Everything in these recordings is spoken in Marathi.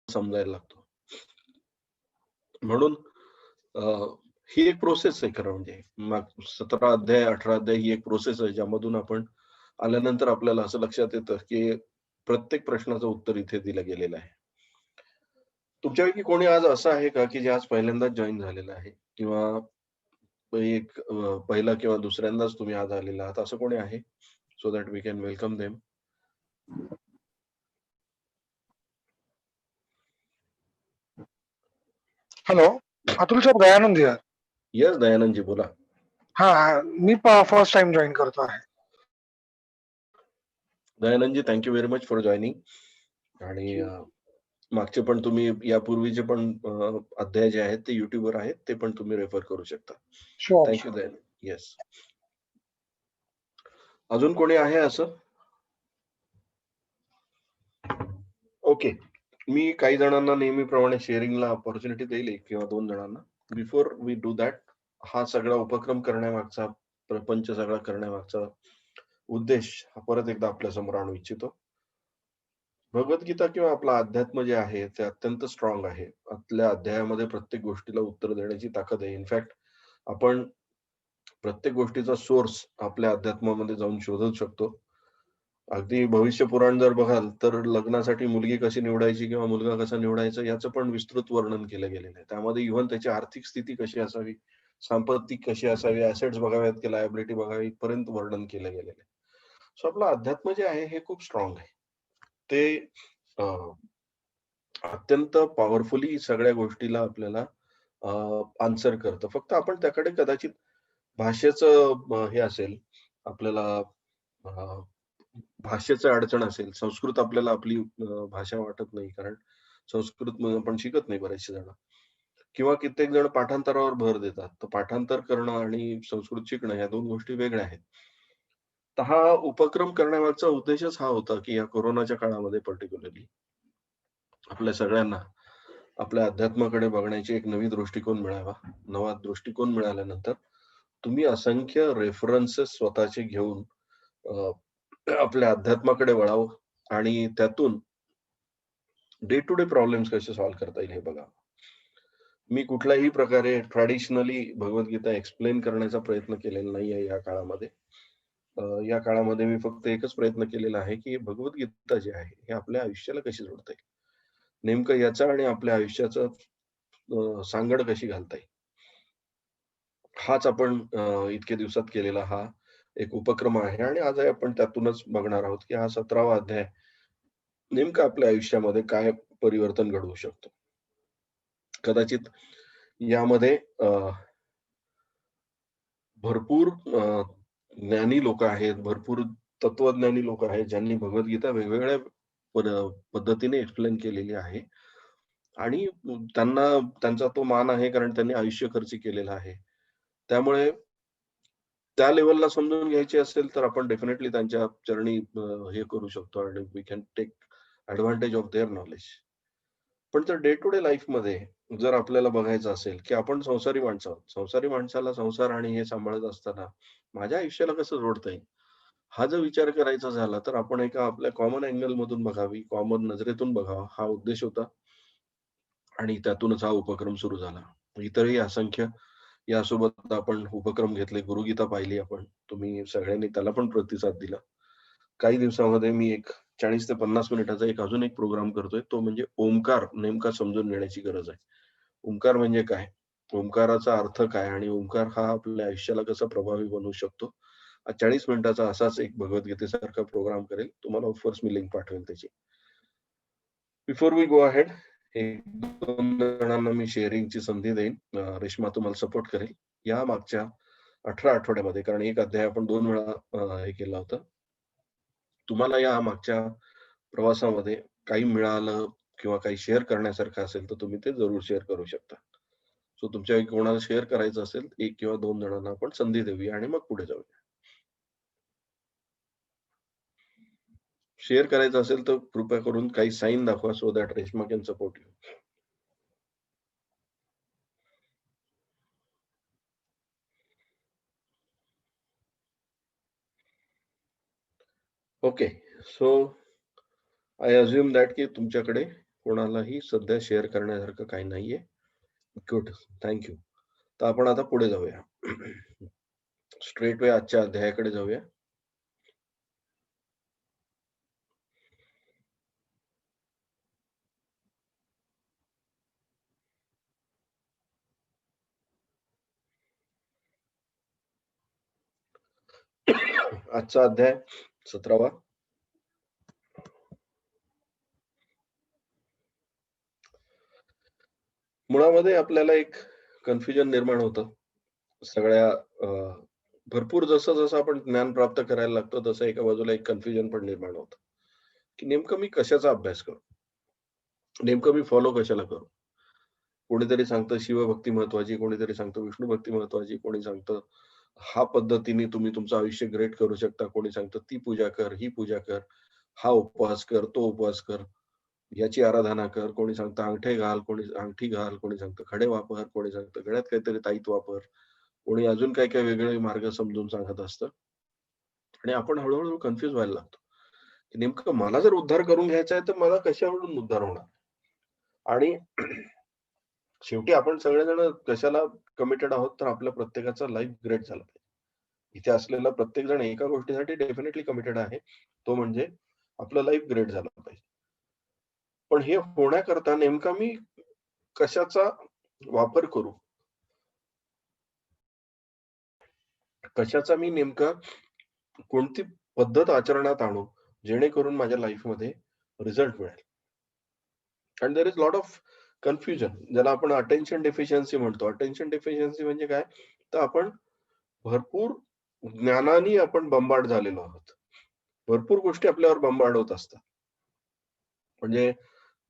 समजायला लागतो. म्हणून ही एक प्रोसेस आहे खरं म्हणजे. मग 17 अध्याय, 18 अध्याय ही एक प्रोसेस आहे, ज्यामधून आपण आल्यानंतर आपल्याला असं लक्षात येतं, की प्रत्येक प्रश्नाचं उत्तर इथे दिलं गेलेलं आहे. तुमच्यापैकी कोणी आज असं आहे का, की जे आज पहिल्यांदाच जॉइन झालेलं आहे? किंवा एक पहिला किंवा दुसऱ्यांदाच तुम्ही आज आलेला आहात, असं कोणी आहे? So that we can welcome them. Hello, Atul साहेब, दयानंद यार. येस दयानंदजी बोला. हा, मी फर्स्ट टाइम जॉईन करतो आहे. दयानंदजी thank you very much for joining. आणि मागचे पण तुम्ही यापूर्वीचे पण अध्याय जे आहेत ते युट्यूबवर आहेत, ते पण तुम्ही रेफर करू शकता. शुअर. थँक्यू दयानंद. येस. अजून कोणी आहे असं? ओके. मी काही जणांना नेहमीप्रमाणे शेअरिंगला ऑपॉर्च्युनिटी देईल, 1 किंवा 2 जणांना. बिफोर वी डू दॅट, हा सगळा उपक्रम करण्यामागचा, प्रपंच सगळा करण्यामागचा उद्देश हा परत एकदा आपल्या समोर आणू इच्छितो. भगवद्गीता किंवा आपलं अध्यात्म जे आहे ते अत्यंत स्ट्रॉंग आहे. आपल्या अध्यायामध्ये प्रत्येक गोष्टीला उत्तर देण्याची ताकद आहे. इनफॅक्ट आपण प्रत्येक गोष्टीचा सोर्स आपल्या अध्यात्मामध्ये जाऊन शोधू शकतो. अगदी भविष्य पुराण जर बघाल तर लग्नासाठी मुलगी कशी निवडायची किंवा मुलगा कसा निवडायचा याचं पण विस्तृत वर्णन केलं गेलेलं आहे. त्यामध्ये इव्हन त्याची आर्थिक स्थिती कशी असावी, संपत्ती कशी असावी, ॲसेट्स बघाव्यात की लायबिलिटी बघावी, इथपर्यंत वर्णन केलं गेलेलं आहे. सो आपलं अध्यात्म जे आहे हे खूप स्ट्रॉंग आहे. ते अत्यंत पॉवरफुली सगळ्या गोष्टीला आपल्याला आन्सर करतं. फक्त आपण त्याकडे कदाचित भाषेचं हे असेल, आपल्याला भाषेचं अडचण असेल. संस्कृत आपल्याला आपली भाषा वाटत नाही, कारण संस्कृत आपण शिकत नाही बरेचसे जण. किंवा कित्येक जण पाठांतरावर भर देतात. तर पाठांतर करणं आणि संस्कृत शिकणं ह्या 2 गोष्टी वेगळ्या आहेत. तर हा उपक्रम करण्यामागचा उद्देशच हा होता, की या कोरोनाच्या काळामध्ये पर्टिक्युलरली आपल्या सगळ्यांना आपल्या अध्यात्माकडे बघण्याची एक नवी दृष्टिकोन मिळावा. नवा दृष्टिकोन मिळाल्यानंतर तुम्ही असंख्य रेफरन्सेस स्वतःचे घेऊन आपल्या अध्यात्माकडे वळावं आणि त्यातून डे टू डे प्रॉब्लेम्स कसे सॉल्व्ह करता येईल हे बघा. मी कुठल्याही प्रकारे ट्रॅडिशनली भगवद्गीता एक्सप्लेन करण्याचा प्रयत्न केलेला नाहीये या काळामध्ये. या काळामध्ये मी फक्त एकच प्रयत्न केलेला आहे, की भगवद्गीता जी आहे, हे आपल्या आयुष्याला कशी जोडता येईल. नेमकं याचा आणि आपल्या आयुष्याचं सांगड कशी घालता येईल. हाच आपण इतक्या दिवसात केलेला हा एक उपक्रम आहे आणि आजही आपण त्यातूनच बघणार आहोत, की हा 17वा अध्याय नेमकं आपल्या आयुष्यामध्ये काय परिवर्तन घडवू शकतो. कदाचित यामध्ये भरपूर ज्ञानी लोक आहेत, भरपूर तत्वज्ञानी लोक आहेत, ज्यांनी भगवद्गीता वेगवेगळ्या पद्धतीने एक्सप्लेन केलेली आहे. आणि त्यांचा तो मान आहे, कारण त्यांनी आयुष्य खर्च केलेलं आहे. त्यामुळे त्या लेव्हलला समजून घ्यायची असेल तर आपण डेफिनेटली त्यांच्या चरणी हे करू शकतो आणि we can take advantage of their knowledge. पण तर डे टू डे लाईफमध्ये जर आपल्याला बघायचं असेल, की आपण संसारी माणसं आहोत. संसारी माणसाला संसार आणि हे सांभाळत असताना माझ्या आयुष्याला कसं जोडता येईल? हा जर विचार करायचा झाला तर आपण एका आपल्या कॉमन अँगलमधून बघावी, कॉमन नजरेतून बघावा, हा उद्देश होता. आणि त्यातूनच हा उपक्रम सुरू झाला. इतरही असंख्य यासोबत आपण उपक्रम घेतले. गुरुगीता पाहिली आपण. तुम्ही सगळ्यांनी त्याला पण प्रतिसाद दिला. काही दिवसामध्ये मी एक 40 ते 50 मिनिटाचा अजून एक प्रोग्राम करतोय. तो म्हणजे ओमकार नेमका समजून घेण्याची गरज आहे. ओंकार म्हणजे काय? ओंकाराचा अर्थ काय? आणि ओंकार हा आपल्या आयुष्याला कसा प्रभावी बनवू शकतो? 40 मिनिटाचा असाच एक भगवद्गीतेसारखा प्रोग्राम करेल. तुम्हाला ऑफकोर्स मी लिंक पाठवेल त्याची. बिफोर वी गो अहेड, 1-2 जणांना मी शेअरिंगची संधी देईन. रेश्मा तुम्हाला सपोर्ट करेल. या मागच्या 18 आठवड्यामध्ये, कारण एक अध्याय आपण 2 वेळा हे केलं होतं. तुम्हाला या मागच्या प्रवासामध्ये काही मिळालं किंवा काही शेअर करण्यासारखं असेल, तर तुम्ही ते जरूर शेअर करू शकता. सो तुमच्या कोणाला शेअर करायचं असेल, 1 किंवा 2 जणांना आपण संधी देऊया आणि मग पुढे जाऊया. शेअर करायचं असेल तर कृपया करून काही साइन दाखवा, so that Reshma can support you. Okay. So I assume that की तुमच्याकडे कोणालाही सध्या शेअर करण्यासारखं काही नाहीये. गुड. Thank you. तर आपण आता पुढे जाऊया. स्ट्रेटवे आजच्या अध्यायाकडे जाऊया. आजचा अध्याय 17वा. मुळामध्ये आपल्याला एक कन्फ्युजन निर्माण होतं. सगळ्या भरपूर जसं आपण ज्ञान प्राप्त करायला लागतो, तसं एका बाजूला एक कन्फ्युजन पण निर्माण होतं, की नेमकं मी कशाचा अभ्यास करू? नेमकं मी फॉलो कशाला करू? कोणीतरी सांगतं शिवभक्ती महत्त्वाची, कोणीतरी सांगतं विष्णुभक्ती महत्त्वाची, कोणी सांगतं हा पद्धतीने तुम्ही तुमचं आयुष्य ग्रेट करू शकता, कोणी सांगतं ती पूजा कर, ही पूजा कर, हा उपवास कर, तो उपवास कर, याची आराधना कर, कोणी सांगतं अंगठे घाल, कोणी अंगठी घाल, कोणी सांगतं खडे वापर, कोणी सांगतं गळ्यात काहीतरी ताईत वापर, कोणी अजून काही वेगळे मार्ग समजून सांगत असतं. आणि आपण हळू-हळू कन्फ्यूज व्हायला लागतो, की नेमकं मला जर उद्धार करून घ्यायचा आहे, तर मला कशावरून उद्धार होणार? आणि शेवटी आपण सगळेजण कशाला कमिटेड आहोत, तर आपल्या प्रत्येकाचा लाईफ ग्रेट झाला पाहिजे. इथे असलेला प्रत्येक जण एका गोष्टीसाठी डेफिनेटली कमिटेड आहे. तो म्हणजे आपलं लाईफ ग्रेट झालं पाहिजे. पण हे होण्याकरता नेमका मी कशाचा वापर करू? कशाचा मी नेमका कोणती पद्धत आचरणात आणू, जेणेकरून माझ्या लाईफमध्ये रिझल्ट मिळेल? And there is lot of confusion, ज्याला आपण अटेन्शन डेफिशियन्सी म्हणतो. अटेन्शन डेफिशियन्सी म्हणजे काय? तर आपण भरपूर ज्ञानाने आपण बंबार्ड झालेलो आहोत. भरपूर गोष्टी आपल्यावर बंबार्ड होत असतात. म्हणजे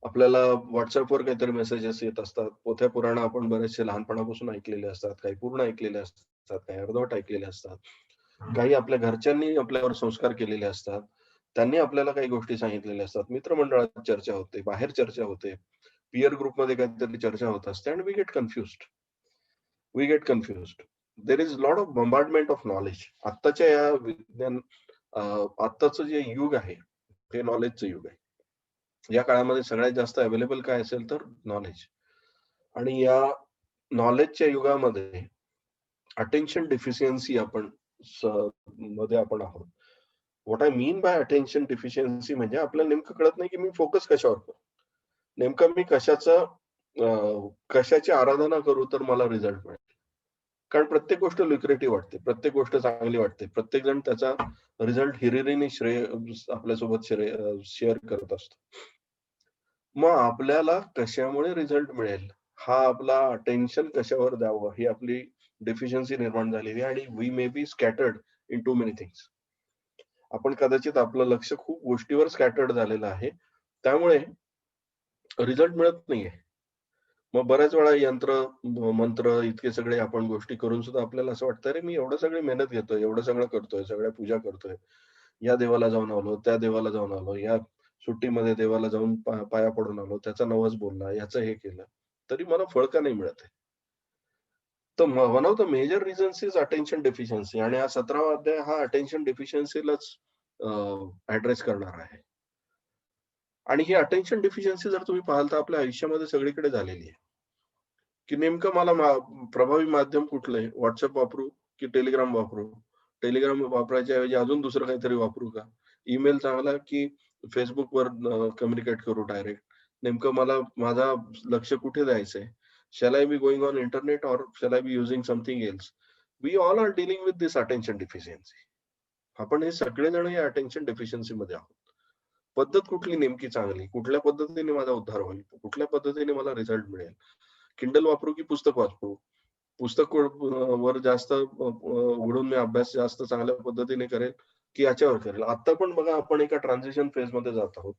आपल्याला WhatsAppवर काहीतरी मेसेजेस येत असतात. पोथ्या पुराण आपण बरेचसे लहानपणापासून ऐकलेले असतात. काही पूर्ण ऐकलेले असतात, काही अर्धवट ऐकलेले असतात. काही आपल्या घरच्यांनी आपल्यावर संस्कार केलेले असतात. त्यांनी आपल्याला काही गोष्टी सांगितलेल्या असतात. मित्रमंडळात चर्चा होते, बाहेर चर्चा होते, पीअर ग्रुपमध्ये काहीतरी चर्चा होत असते आणि we get confused. We get confused. There is lot of bombardment of knowledge. आत्ताच्या या आत्ताचं जे युग आहे, ते नॉलेजचं युग आहे. या काळामध्ये सगळ्यात जास्त अवेलेबल काय असेल तर नॉलेज. आणि या नॉलेजच्या युगामध्ये अटेन्शन डेफिशियन्सी मध्ये आपण आहोत. What I mean by attention deficiency म्हणजे आपल्याला नेमकं कळत नाही, की मी फोकस कशावर करू? नेमकं मी कशाची आराधना करू तर मला रिझल्ट मिळेल? कारण प्रत्येक गोष्ट लुक्रेटिव्ह वाटते, प्रत्येक गोष्ट चांगली वाटते. प्रत्येक जण त्याचा रिझल्ट हिरिरीने आपल्यासोबत शेअर करत असतो. मग आपल्याला कशामुळे रिझल्ट मिळेल? हा आपला अटेन्शन कशावर द्यावं, ही आपली डेफिशियन्सी निर्माण झालेली आहे आणि we may be scattered in too many things. आपण कदाचित आपलं लक्ष खूप गोष्टीवर स्कॅटर्ड झालेलं आहे. त्यामुळे रिझल्ट मिळत नाहीये. मग बऱ्याच वेळा मंत्र इतके सगळे आपण गोष्टी करून सुद्धा आपल्याला असं वाटतं, "अरे, मी एवढं सगळी मेहनत घेतोय, एवढं सगळं करतोय, सगळ्या पूजा करतोय. या देवाला जाऊन आलो, त्या देवाला जाऊन आलो, या सुट्टीमध्ये देवाला जाऊन पाया पडून आलो, त्याचा नवस बोलला, याचं हे केलं. तरी मला फळ का नाही मिळत आहे?" तर one of the major reasons is attention deficiency आणि हा 17वा अध्याय हा अटेन्शन डेफिशियन्सीलाच ॲड्रेस करणार आहे. आणि ही अटेन्शन डेफिशियन्सी जर तुम्ही पाहाल तर आपल्या आयुष्यामध्ये सगळीकडे झालेली आहे. की नेमकं मला प्रभावी माध्यम कुठलं आहे? WhatsApp वापरू की Telegram वापरू? Telegram वापरायच्या ऐवजी अजून दुसरं काहीतरी वापरू का? ईमेल चांगला की Facebookवर कम्युनिकेट करू डायरेक्ट? नेमकं मला माझा लक्ष कुठे द्यायचंय? Shall I be going on internet or shall I be using something else? We all are dealing with this attention deficiency. आपण हे सगळेजण या अटेन्शन डेफिशियन्सीमध्ये आहोत. पद्धत कुठली नेमकी चांगली? कुठल्या पद्धतीने माझा उद्धार होईल? कुठल्या पद्धतीने मला रिझल्ट मिळेल? Kindle वापरू की पुस्तक वाचू? पुस्तक वर जास्त उघडून मी अभ्यास जास्त चांगल्या पद्धतीने करेल, की याच्यावर करेल? आता पण बघा आपण एका ट्रान्झिशन फेजमध्ये जात आहोत.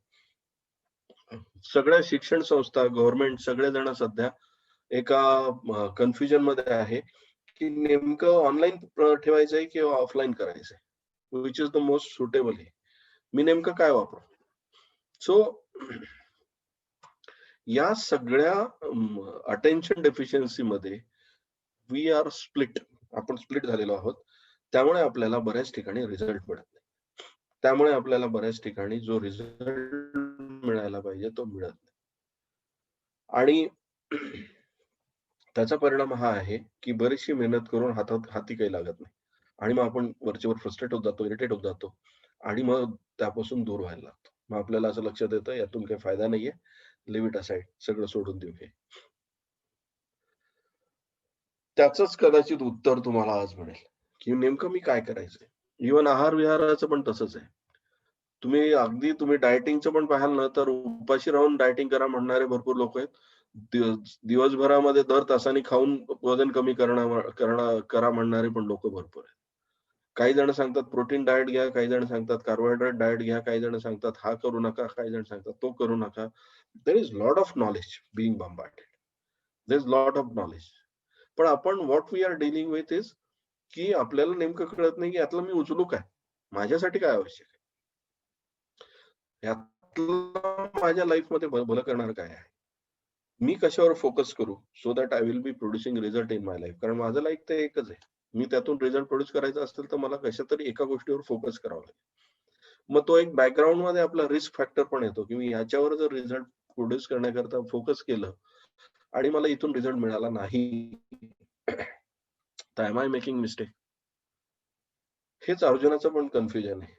सगळ्या शिक्षण संस्था, गव्हर्नमेंट सगळेजण सध्या एका कन्फ्युजनमध्ये आहे, की नेमकं ऑनलाईन ठेवायचंय किंवा ऑफलाईन करायचंय? Which is the most suitable हे. मी नेमकं काय वापरू? सो या सगळ्या अटेन्शन डेफिशियन्सीमध्ये वी आर स्प्लिट. आपण स्प्लिट झालेलो आहोत. त्यामुळे आपल्याला बऱ्याच ठिकाणी रिझल्ट मिळत नाही. त्यामुळे आपल्याला बऱ्याच ठिकाणी जो रिझल्ट मिळायला पाहिजे तो मिळत नाही. आणि त्याचा परिणाम हा आहे, की बरीचशी मेहनत करून हाती काही लागत नाही. आणि मग आपण वरचेवर फ्रस्ट्रेट होत जातो, इरिटेट होत जातो आणि मग त्यापासून दूर व्हायला लागतो. मग आपल्याला असं लक्षात येतं यातून काही फायदा नाहीये. Leave it aside. सगळं सोडून देऊ हे. त्याचंच कदाचित उत्तर तुम्हाला आज मिळेल, की नेमकं मी काय करायचंय? इव्हन आहार-विहाराचं पण तसंच आहे. तुम्ही डायटिंगचं पण पाहाल ना, तर उपाशी राहून डायटिंग करा म्हणणारे भरपूर लोकं आहेत. दिवसभरामध्ये दर तासाने खाऊन वजन कमी करा म्हणणारे पण लोकं भरपूर आहेत. काही जण सांगतात प्रोटीन डायट घ्या, काही जण सांगतात कार्बोहायड्रेट डायट घ्या, काही जण सांगतात हा करू नका, काही जण सांगतात तो करू नका. There is lot of knowledge being bombarded. There is lot of knowledge. पण आपण what we are dealing with is की आपल्याला नेमकं कळत नाही की यातलं मी उचलू काय? माझ्यासाठी काय आवश्यक आहे? यातलं माझ्या लाईफमध्ये भलं करणार काय आहे? मी कशावर फोकस करू so that I will be producing result in my life. कारण माझं लाईफ तर एकच आहे. मी त्यातून रिझल्ट प्रोड्यूस करायचा असेल तर मला कशातरी एका गोष्टीवर फोकस करावा लागेल. मग तो एक बॅकग्राऊंडमध्ये आपला रिस्क फॅक्टर पण येतो, की मी ह्याच्यावर जर रिझल्ट प्रोड्यूस करण्याकरता फोकस केलं आणि मला इथून रिझल्ट मिळाला नाही, तर एम आय मेकिंग मिस्टेक? हेच अर्जुनाचं पण कन्फ्युजन आहे.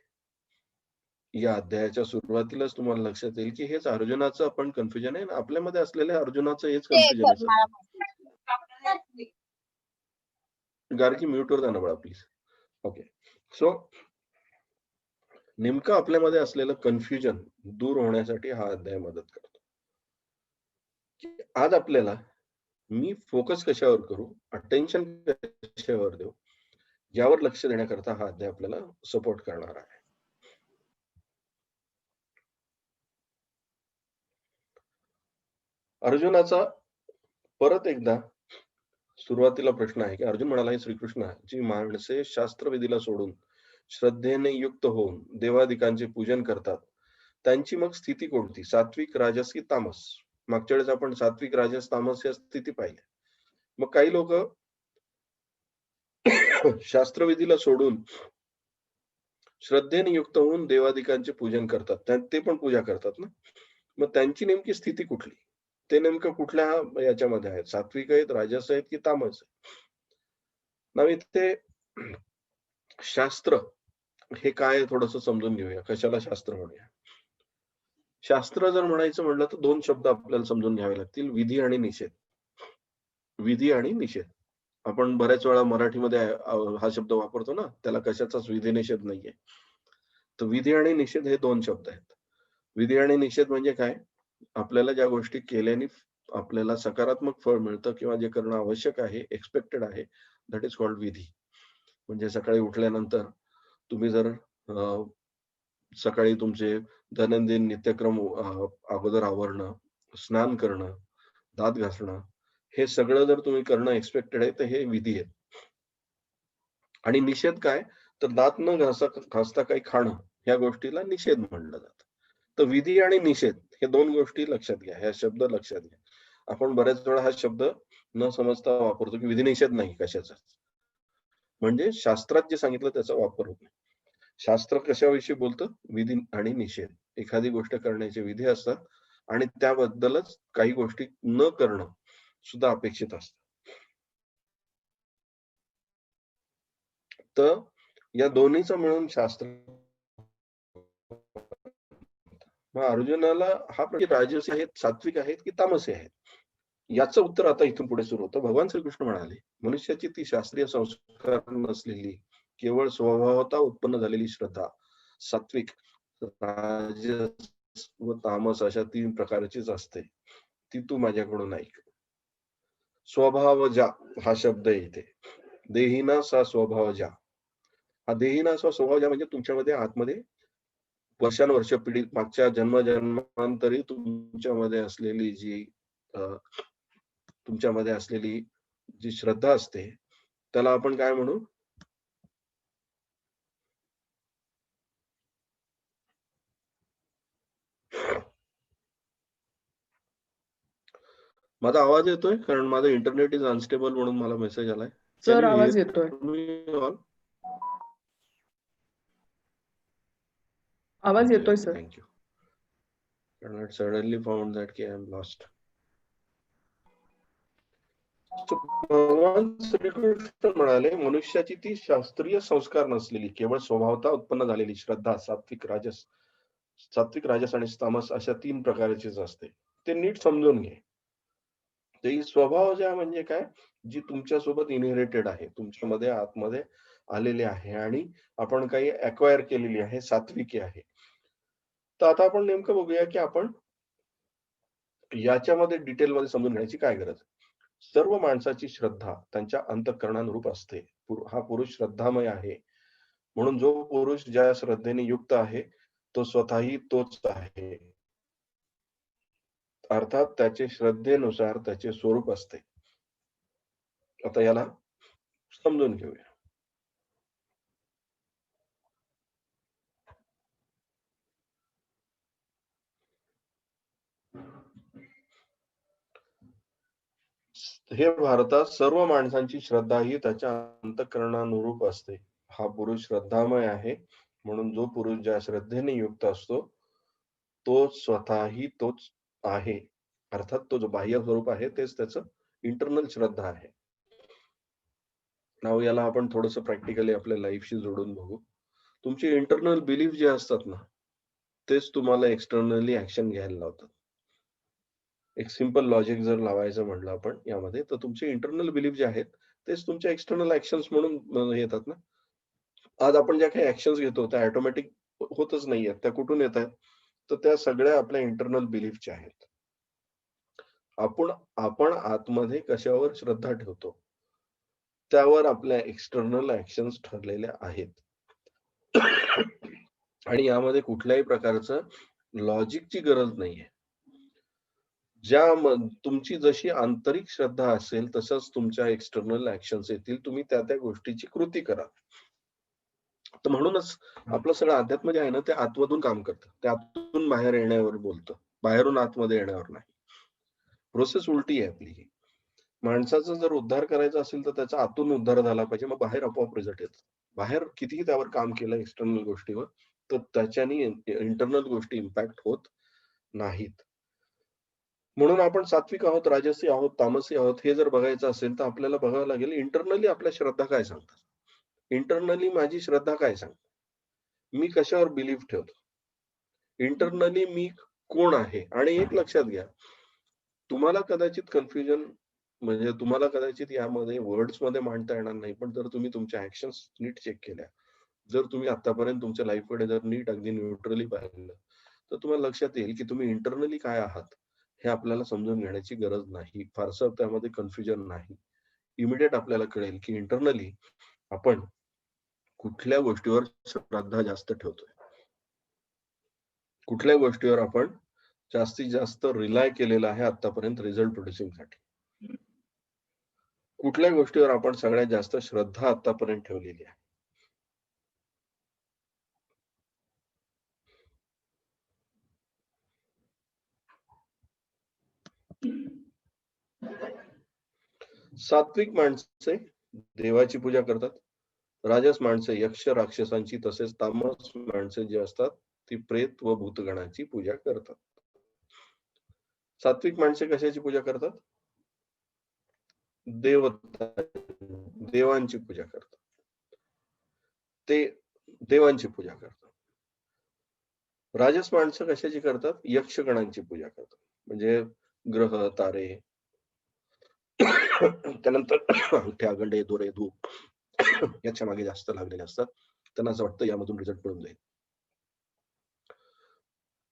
या अध्यायाच्या सुरुवातीलाच तुम्हाला लक्षात येईल, की हेच अर्जुनाचं पण कन्फ्युजन आहे आणि आपल्यामध्ये असलेल्या अर्जुनाचं हेच कन्फ्युजन आहे सध्या. गार्गी म्यूटवर जा ना बाळा प्लीज. ओके. सो नेमकं आपल्यामध्ये असलेलं कन्फ्युजन दूर होण्यासाठी हा अध्याय मदत करतो. की आज आपल्याला मी फोकस कशावर करू, अटेन्शन कशावर देऊ, यावर लक्ष देण्याकरता हा अध्याय आपल्याला सपोर्ट करणार आहे. अर्जुनाचा परत एकदा सुरुवातीला प्रश्न आहे, की अर्जुन म्हणाला, "हे श्रीकृष्ण, जी माणसे शास्त्रविधीला सोडून श्रद्धेने युक्त होऊन देवादिकांचे पूजन करतात, त्यांची मग स्थिती कोणती? सात्विक, राजस की तामस?" मागच्या वेळेस आपण सात्विक, राजस, तामस या स्थिती पाहिल्या. मग काही लोकं शास्त्रविधीला सोडून श्रद्धेने युक्त होऊन देवादिकांचे पूजन करतात. ते पण पूजा करतात ना. मग त्यांची नेमकी स्थिती कुठली? ते नेमकं कुठल्या याच्यामध्ये आहेत? सात्विक आहेत, राजस आहेत की तामस आहेत? मग इथे शास्त्र हे काय आहे थोडंसं समजून घेऊया. कशाला शास्त्र म्हणूया? शास्त्र जर म्हणायचं म्हटलं तर 2 शब्द आपल्याला समजून घ्यावे लागतील. विधी आणि निषेध. विधी आणि निषेध. आपण बऱ्याच वेळा मराठीमध्ये हा शब्द वापरतो ना, त्याला कशाचाच विधी निषेध नाहीये. तर विधी आणि निषेध हे 2 शब्द आहेत. विधी आणि निषेध म्हणजे काय? आपल्याला ज्या गोष्टी केल्याने आपल्याला सकारात्मक फळ मिळतं किंवा जे करणं आवश्यक आहे, एक्स्पेक्टेड आहे, दॅट इज कॉल्ड विधी. म्हणजे सकाळी उठल्यानंतर तुम्ही जर सकाळी तुमचे दैनंदिन नित्यक्रम अगोदर आवरणं, स्नान करणं, दात घासणं, हे सगळं जर तुम्ही करणं एक्स्पेक्टेड आहे, तर हे विधी आहेत. आणि निषेध काय? तर दात न घासता काही खाणं, ह्या गोष्टीला निषेध म्हटलं जातं. तर विधी आणि निषेध हे 2 गोष्टी लक्षात घ्या. हे शब्द लक्षात घ्या. आपण बऱ्याच वेळा हा शब्द न समजता वापरतो, की विधी निषेध नाही कशाचाच. म्हणजे शास्त्रात जे सांगितलं त्याचा वापर होत नाही. शास्त्र कशाविषयी बोलतं? विधी आणि निषेध. एखादी गोष्ट करण्याचे विधी असतात आणि त्याबद्दलच काही गोष्टी न करणं सुद्धा अपेक्षित असतं. तर या दोन्हीचं मिळून शास्त्र. मग अर्जुनाला हा प्रश्न राजसी आहेत, सात्विक आहेत की तामसी आहेत? याचं उत्तर आता इथून पुढे सुरू होतं. भगवान श्रीकृष्ण म्हणाले, "मनुष्याची ती शास्त्रीय संस्कार नसलेली, केवळ स्वभावतः उत्पन्न झालेली श्रद्धा, सात्विक, राजस व तामस अशा 3 प्रकारचीच असते. ती तू माझ्याकडून ऐक." स्वभावजा हा शब्द आहे इथे. देहिना सा स्वभावजा. हा देहिना सा स्वभावजा म्हणजे तुमच्यामध्ये आतमध्ये वर्षानुवर्ष पिढी मागच्या जन्मांतरी तुमच्यामध्ये असलेली जी अ, तुमच्यामध्ये असलेली जी श्रद्धा असते, त्याला आपण काय म्हणू? माझा आवाज येतोय? कारण माझं इंटरनेट इज अनस्टेबल म्हणून मला मेसेज आलाय. कॅन सर यू आवाज येतोय. Here me all? आवाज ओके, येतोय ओके. सर. Thank you. कारण आय सडनली फाउंड दॅट की आय एम लॉस्ट. भगवान श्रीकृष्ण म्हणाले, मनुष्याची ती शास्त्रीय संस्कार नसलेली, केवळ स्वभावतः उत्पन्न झालेली श्रद्धा सात्विक, राजस आणि तामस अशा 3 प्रकारचीच असते. ते नीट समजून घे. ते स्वभाव ज्या म्हणजे काय, जी तुमच्यासोबत इनहेरिटेड आहे, तुमच्यामध्ये आतमध्ये आलेली आहे आणि आपण काही अक्वायर केलेली आहे, सात्विकी आहे. तर आता आपण नेमकं बघूया, की आपण याच्यामध्ये डिटेलमध्ये समजून घेण्याची काय गरज आहे. सर्व माणसाची श्रद्धा त्यांच्या अंतःकरणानुरूप असते. हा पुरुष श्रद्धामय आहे. म्हणून जो पुरुष ज्या श्रद्धेने युक्त आहे, तो स्वतःही तोच आहे. अर्थात त्याचे श्रद्धेनुसार त्याचे स्वरूप असते. आता याला समजून घेऊया. हे भारतात सर्व माणसांची श्रद्धा ही त्याच्या अंतःकरणानुरूप असते. हा पुरुष श्रद्धामय आहे. म्हणून जो पुरुष ज्या श्रद्धेने युक्त असतो, तो स्वतःही तोच आहे. अर्थात तो जो बाह्य स्वरूप आहे तेच त्याचं इंटरनल श्रद्धा आहे. नाव याला आपण थोडंसं प्रॅक्टिकली आपल्या लाईफशी जोडून बघू. तुमचे इंटरनल बिलीफ जे असतात ना, तेच तुम्हाला एक्सटर्नली ऍक्शन घ्यायला लावतात. एक सिंपल लॉजिक जर लावायचं म्हटलं आपण यामध्ये, तर तुमचे इंटरनल बिलीफ जे आहेत, तेच तुमच्या एक्सटर्नल ऍक्शन्स म्हणून येतात ना. आज आपण ज्या काही ऍक्शन्स घेतो त्या ऑटोमॅटिक होतच नाहीयेत. त्या कुठून येतायत? तर त्या सगळ्या आपल्या इंटरनल बिलीफच्या आहेत. आपण आतमध्ये कशावर श्रद्धा ठेवतो, त्यावर आपल्या एक्सटर्नल ऍक्शन्स ठरलेल्या आहेत. आणि यामध्ये कुठल्याही प्रकारचं लॉजिकची गरज नाहीये. तुमची जशी आंतरिक श्रद्धा असेल, तसंच तुमच्या एक्सटर्नल ऍक्शन्स येतील. तुम्ही त्या गोष्टीची कृती करा. तर म्हणूनच आपलं सगळं अध्यात्म जे आहे ना, ते आतमधून काम करतं. ते आतून बाहेर येण्यावर बोलतं. बाहेरून आतमध्ये येण्यावर नाही. प्रोसेस उलटी आहे आपली ही. माणसाचा जर उद्धार करायचा असेल, तर त्याचा आतून उद्धार झाला पाहिजे. मग बाहेर आपोआप रिझल्ट येतो. बाहेर कितीही त्यावर काम केलं एक्सटर्नल गोष्टीवर, तर त्याच्याने इंटरनल गोष्टी इम्पॅक्ट होत नाहीत. म्हणून आपण सात्विक आहोत, राजसी आहोत, तामसी आहोत हे जर बघायचं असेल, तर आपल्याला बघावं लागेल इंटरनली आपल्या श्रद्धा काय सांगतात. इंटरनली माझी श्रद्धा काय सांगते. मी कशावर बिलीव्ह ठेवतो. इंटरनली मी कोण आहे. आणि एक लक्षात घ्या, तुम्हाला कदाचित कन्फ्युजन म्हणजे तुम्हाला कदाचित यामध्ये वर्ड्समध्ये मांडता येणार नाही. पण जर तुम्ही तुमच्या ॲक्शन्स नीट चेक केल्या, जर तुम्ही आतापर्यंत तुमच्या लाईफकडे जर नीट अगदी न्यूट्रली पाहिलं, तर तुम्हाला लक्षात येईल, की तुम्ही इंटरनली काय आहात, हे आपल्याला समजून घेण्याची गरज नाही. फारसं त्यामध्ये कन्फ्युजन नाही. इमिडिएट आपल्याला कळेल, की इंटरनली आपण कुठल्या गोष्टीवर श्रद्धा जास्त ठेवतोय. कुठल्या गोष्टीवर आपण जास्तीत जास्त रिलाय केलेला आहे आतापर्यंत रिझल्ट प्रोड्युसिंगसाठी. कुठल्या गोष्टीवर आपण सगळ्यात जास्त श्रद्धा आतापर्यंत ठेवलेली आहे. सात्विक माणसे देवाची पूजा करतात. राजस माणसे यक्ष राक्षसांची, तसेच तामस माणसे जी असतात ती प्रेत व भूतगणांची पूजा करतात. सात्विक माणसे कशाची पूजा करतात? देवांची पूजा करतात. ते देवांची पूजा करतात. राजस माणसं कशाची करतात? यक्षगणांची पूजा करतात. म्हणजे ग्रह, तारे, त्यानंतर अंगठ्या, गंडे, दोरे, धूप याच्या मागे जास्त लागलेले असतात. त्यांना असं वाटतं यामधून रिझल्ट मिळून जाईल.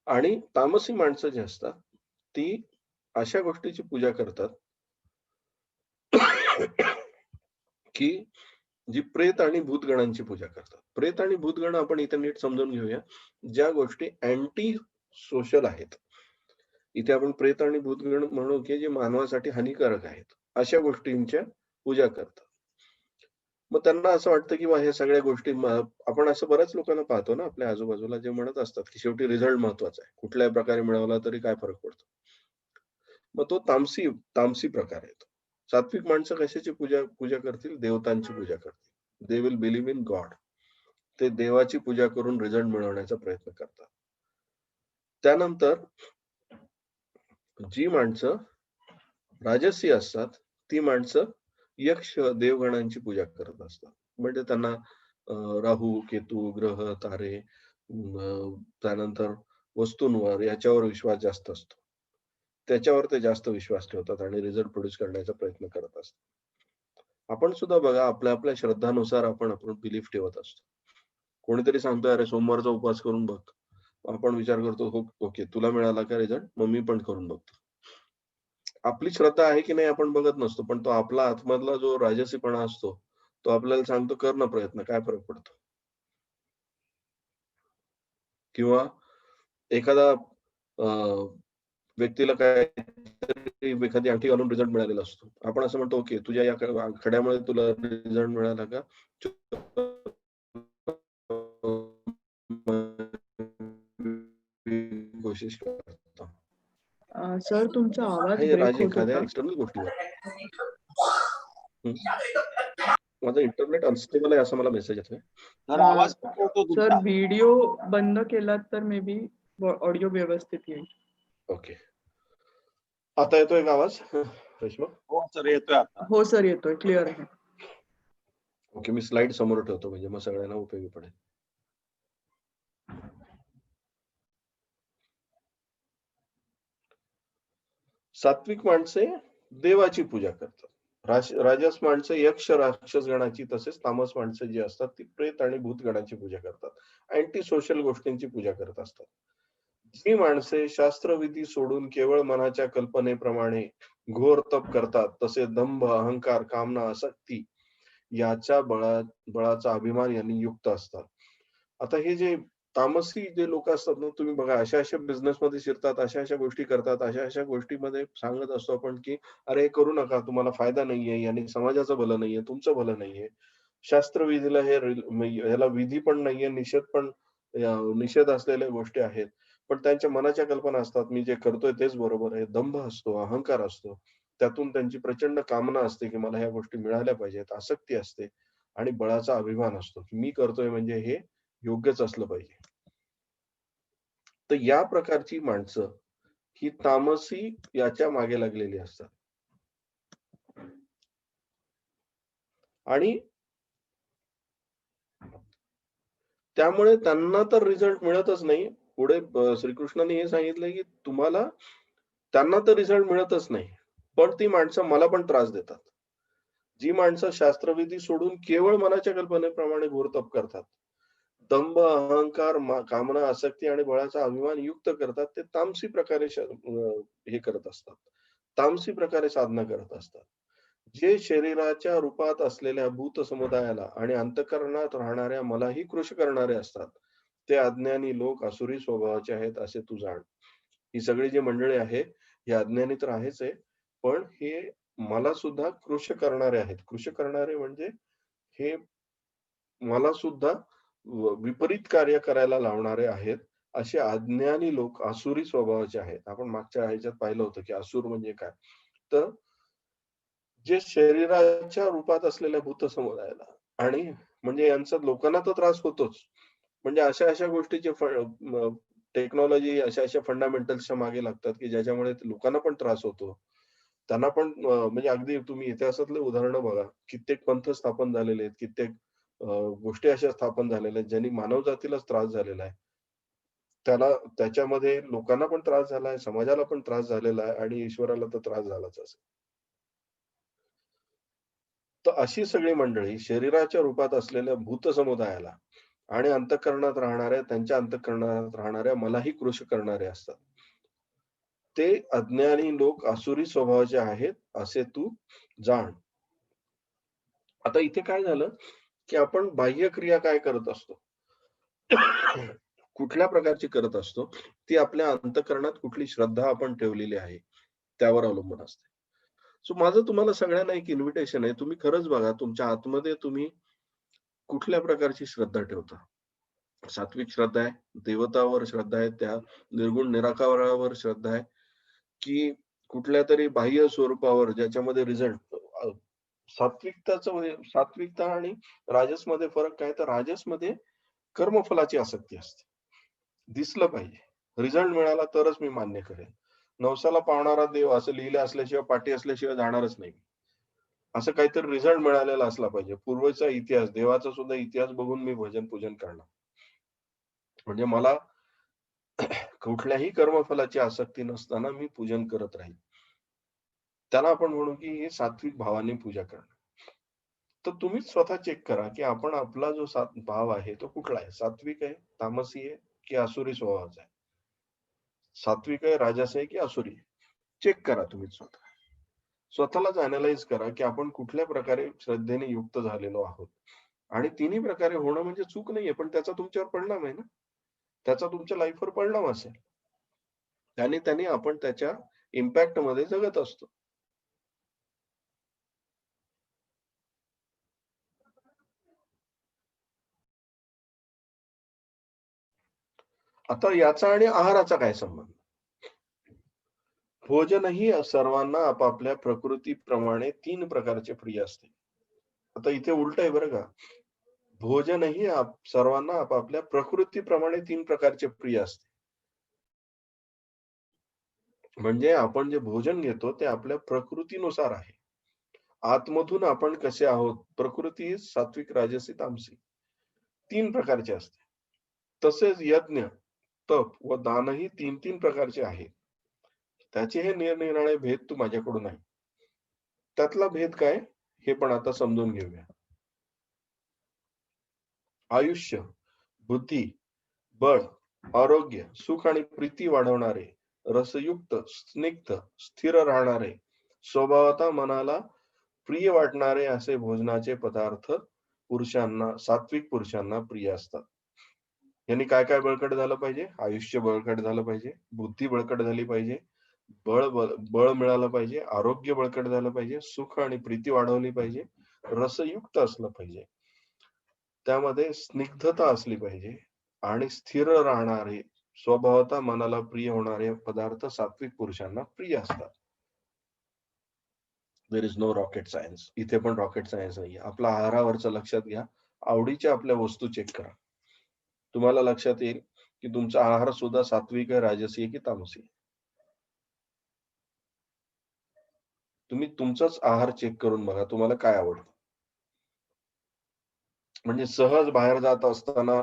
आणि तामसी माणसं जी असतात ती अशा गोष्टीची पूजा करतात की जी प्रेत आणि भूतगणांची पूजा करतात. प्रेत आणि भूतगण आपण इथे नीट समजून घेऊया. ज्या गोष्टी अँटी सोशल आहेत. इथे आपण प्रेत आणि भूतगण म्हणू की जे मानवासाठी हानिकारक आहेत. अशा गोष्टींच्या पूजा करतात. मग त्यांना असं वाटतं की हे सगळ्या गोष्टी आपण असं बऱ्याच लोकांना पाहतो ना आपल्या आजूबाजूला जे म्हणत असतात की शेवटी रिझल्ट महत्वाचा आहे. कुठल्याही प्रकारे मिळवला तरी काय फरक पडतो. मग तो तामसी प्रकार आहे. सात्विक माणसं कशाची पूजा करतील? देवतांची पूजा करतील. They will believe in God. ते देवाची पूजा करून रिझल्ट मिळवण्याचा प्रयत्न करतात. त्यानंतर जी माणसं राजसी असतात ती माणसं यक्ष देवगणांची पूजा करत असतात. म्हणजे त्यांना राहू, केतू, ग्रह, तारे त्यानंतर वस्तूंवर याच्यावर विश्वास जास्त असतो. त्याच्यावर ते जास्त विश्वास ठेवतात आणि रिझल्ट प्रोड्यूस करण्याचा प्रयत्न करत असतात. आपण सुद्धा बघा आपल्या श्रद्धानुसार आपण बिलीफ ठेवत असतो. कोणीतरी सांगतोय, "अरे सोमवारचा उपवास करून बघ." आपण विचार करतो, "हो, ओके. तुला मिळाला का रिझल्ट? मग मी पण करून बघतो." आपली श्रद्धा आहे की नाही आपण बघत नसतो. पण तो आपला आतमधला जो राजसीपणा असतो, तो आपल्याला सांगतो, "कर ना प्रयत्न, काय फरक पडतो?" किंवा एखादा अ, व्यक्तीला काहीतरी एखादी अंगठी घालून रिझल्ट मिळालेला असतो. आपण असं म्हणतो, "ओके, तुझ्या या खड्यामुळे तुला रिझल्ट मिळाला का?" कोशिश करतो. सर तुमचा आवाज हे ब्रेक राज होत एखाद्या होता. एक्सटर्नल गोष्टीवर. हं. माझं इंटरनेट अनस्टेबल आहे असा मला मेसेज येतोय. सर अ, आवाज कट होतो सर तुमचा. व्हिडिओ बंद केलात तर मे बी ऑडिओ व्यवस्थित येईल. ओके. आता येतोय का आवाज? रेश्मा? हो सर येतोय आता. हो सर येतोय, क्लिअर आहे. ओके, मी स्लाइड समोर ठेवतो म्हणजे मग सगळ्यांना उपयोगी पडेल. सात्विक माणसे देवाची पूजा करतात. राजस माणसं यक्ष राक्षस गणाची तसेच तामस माणसं जी असतात ती प्रेत आणि भूत गणाची पूजा करतात. अँटी सोशल गोष्टींची पूजा करत असतात. जी माणसे शास्त्रविधी सोडून केवळ मनाच्या कल्पनेप्रमाणे घोर तप करतात तसे दंभ, अहंकार, कामना, आसक्ती याच्या बळाचा अभिमान यांनी युक्त असतात. आता हे जे तामसी जे लोक असतात ना, तुम्ही बघा अशा बिझनेसमध्ये शिरतात, अशा गोष्टी करतात, अशा गोष्टीमध्ये सांगत असतो आपण, की "अरे करू नका, तुम्हाला फायदा नाहीये, याने समाजाचं भलं नाहीये, तुमचं भलं नाहीये." शास्त्रविधीला ह्याला विधी पण नाहीये, निषेध असलेल्या गोष्टी आहेत. पण त्यांच्या मनाच्या कल्पना असतात, मी जे करतोय तेच बरोबर आहे. दंभ असतो, अहंकार असतो. त्यातून त्यांची प्रचंड कामना असते, की मला ह्या गोष्टी मिळाल्या पाहिजेत. आसक्ती असते आणि बळाचा अभिमान असतो, की मी करतोय म्हणजे हे योग्यच असलं पाहिजे. तर या प्रकारची माणसं ही तामसी याच्या मागे लागलेली असतात. आणि त्यामुळे त्यांना तर रिझल्ट मिळतच नाही. पुढे श्रीकृष्णाने हे सांगितलंय, की त्यांना तर रिझल्ट मिळतच नाही. पण ती माणसं मला पण त्रास देतात. जी माणसं शास्त्रविधी सोडून केवळ मनाच्या कल्पनेप्रमाणे घोर तप करतात. दंभ, अहंकार, कामना, आसक्ती आणि बळाचा अभिमान युक्त करतात. ते तामसी प्रकारे हे करत असतात. तामसी प्रकारे साधना करत असतात. जे शरीराच्या रूपात असलेल्या भूत समुदायाला आणि अंतःकरणात राहणाऱ्या मलाही कृश करणारे असतात. ते अज्ञानी लोक आसुरी स्वभावाचे आहेत असे तू जाण. ही सगळी जी मंडळी आहे, हे अज्ञानी तर आहेच आहे. पण हे मला सुद्धा कृश करणारे आहेत. कृश करणारे म्हणजे हे मला सुद्धा विपरीत कार्य करायला लावणारे आहेत. असे अज्ञानी लोक आसुरी स्वभावाचे आहेत. आपण मागच्या ह्याच्यात पाहिलं होतं, की असुर म्हणजे काय? तर जे शरीराच्या रूपात असलेल्या भूत समुदायाला आणि म्हणजे यांचा लोकांना तर त्रास होतोच. म्हणजे अशा गोष्टीचे टेक्नॉलॉजी अशा फंडामेंटल्सच्या मागे लागतात, की ज्याच्यामुळे लोकांना पण त्रास होतो. त्यांना पण म्हणजे अगदी तुम्ही इतिहासातले उदाहरणं बघा. कित्येक पंथ स्थापन झालेले आहेत. कित्येक अ, गोष्टी अशा स्थापन झालेल्या आहेत, ज्यांनी मानवजातीलाच त्रास झालेला आहे. त्याच्यामध्ये लोकांना पण त्रास झालाय, समाजाला पण त्रास झालेला आहे आणि ईश्वराला तर त्रास झालाच असेल. तर अशी सगळी मंडळी शरीराच्या रूपात असलेल्या भूत समुदायाला आणि त्यांच्या अंतःकरणात राहणाऱ्या मलाही कृश करणारे असतात. ते अज्ञानी लोक आसुरी स्वभावाचे आहेत, असे तू जाण. आता इथे काय झालं, की आपण बाह्यक्रिया काय करत असतो? कुठल्या प्रकारची करत असतो? ती आपल्या अंतःकरणात कुठली श्रद्धा आपण ठेवलेली आहे, त्यावर अवलंबून असते. सो माझं तुम्हाला सगळ्यांना एक इन्व्हिटेशन आहे. तुम्ही खरंच बघा तुमच्या आतमध्ये तुम्ही कुठल्या प्रकारची श्रद्धा ठेवता? सात्विक श्रद्धा आहे, देवतावर श्रद्धा आहे, त्या निर्गुण निराकारावर श्रद्धा आहे, की कुठल्यातरी बाह्य स्वरूपावर ज्याच्यामध्ये रिझल्ट सात्विकता आणि राजसमध्ये फरक काय? तर राजसमध्ये कर्मफलाची आसक्ती असते. दिसलं पाहिजे. रिझल्ट मिळाला तरच मी मान्य करेन. नवसाला पावणारा देव असं लिहिलं असल्याशिवाय, पाठी असल्याशिवाय जाणारच नाही. असं काहीतरी रिझल्ट मिळालेला असला पाहिजे. पूर्वीचा इतिहास, देवाचा सुद्धा इतिहास बघून मी भजन पूजन करणार. म्हणजे मला कुठल्याही कर्मफलाची आसक्ती नसताना मी पूजन करत राहील. त्याला आपण म्हणू की हे सात्विक भावाने पूजा करणं. तर तुम्हीच स्वतः चेक करा की आपण आपला जो भाव आहे तो कुठला आहे? सात्विक आहे, तामसी आहे की आसुरी स्वभावाचा आहे? सात्विक आहे, राजस आहे की आसुरी आहे? चेक करा तुम्ही स्वतः. स्वतःलाच अॅनलाइज करा की आपण कुठल्या प्रकारे श्रद्धेने युक्त झालेलो आहोत. आणि तिन्ही प्रकारे होणं म्हणजे चूक नाहीये, पण त्याचा तुमच्यावर परिणाम आहे ना. त्याचा तुमच्या लाईफवर परिणाम असेल. त्याने आपण त्याच्या इम्पॅक्ट मध्ये जगत असतो. आता याचा आणि आहाराचा काय संबंध? भोजनही सर्वांना आपापल्या प्रकृतीप्रमाणे 3 प्रकारचे प्रिय असते. आता इथे उलट आहे बरं का. भोजनही सर्वांना आपापल्या प्रकृतीप्रमाणे 3 प्रकारचे प्रिय असते. म्हणजे आपण जे भोजन घेतो ते आपल्या प्रकृतीनुसार आहे. आतमधून आपण कसे आहोत, प्रकृती सात्विक, राजसी, तामसी 3 प्रकारचे असते. तसेच यज्ञ, तप व दानही 3-3 प्रकारचे आहेत. त्याचे हे निरनिराळे भेद तू माझ्याकडून आहे. त्यातला भेद काय हे पण आता समजून घेऊया. आयुष्य, बुद्धी, बळ, आरोग्य, सुख आणि प्रीती वाढवणारे, रसयुक्त, स्निग्ध, स्थिर राहणारे, स्वभावतः मनाला प्रिय वाटणारे असे भोजनाचे पदार्थ पुरुषांना, सात्विक पुरुषांना प्रिय असतात. यांनी काय काय बळकट झालं पाहिजे? आयुष्य बळकट झालं पाहिजे, बुद्धी बळकट झाली पाहिजे, बळ मिळालं पाहिजे, आरोग्य बळकट झालं पाहिजे, सुख आणि प्रीती वाढवली पाहिजे, रसयुक्त असलं पाहिजे, त्यामध्ये स्निग्धता असली पाहिजे आणि स्थिर राहणारे, स्वभावतः मनाला प्रिय होणारे पदार्थ सात्विक पुरुषांना प्रिय असतात. There is no rocket science. इथे पण रॉकेट सायन्स नाहीये. आपल्या आहारावरचं लक्षात घ्या. आवडीच्या आपल्या वस्तू चेक करा. तुम्हाला लक्षात येईल की तुमचा आहार सुद्धा सात्विक आहे, राजसी आहे की तामसी आहे. तुम्ही तुमचाच आहार चेक करून बघा, तुम्हाला काय आवडतं. म्हणजे सहज बाहेर जात असताना,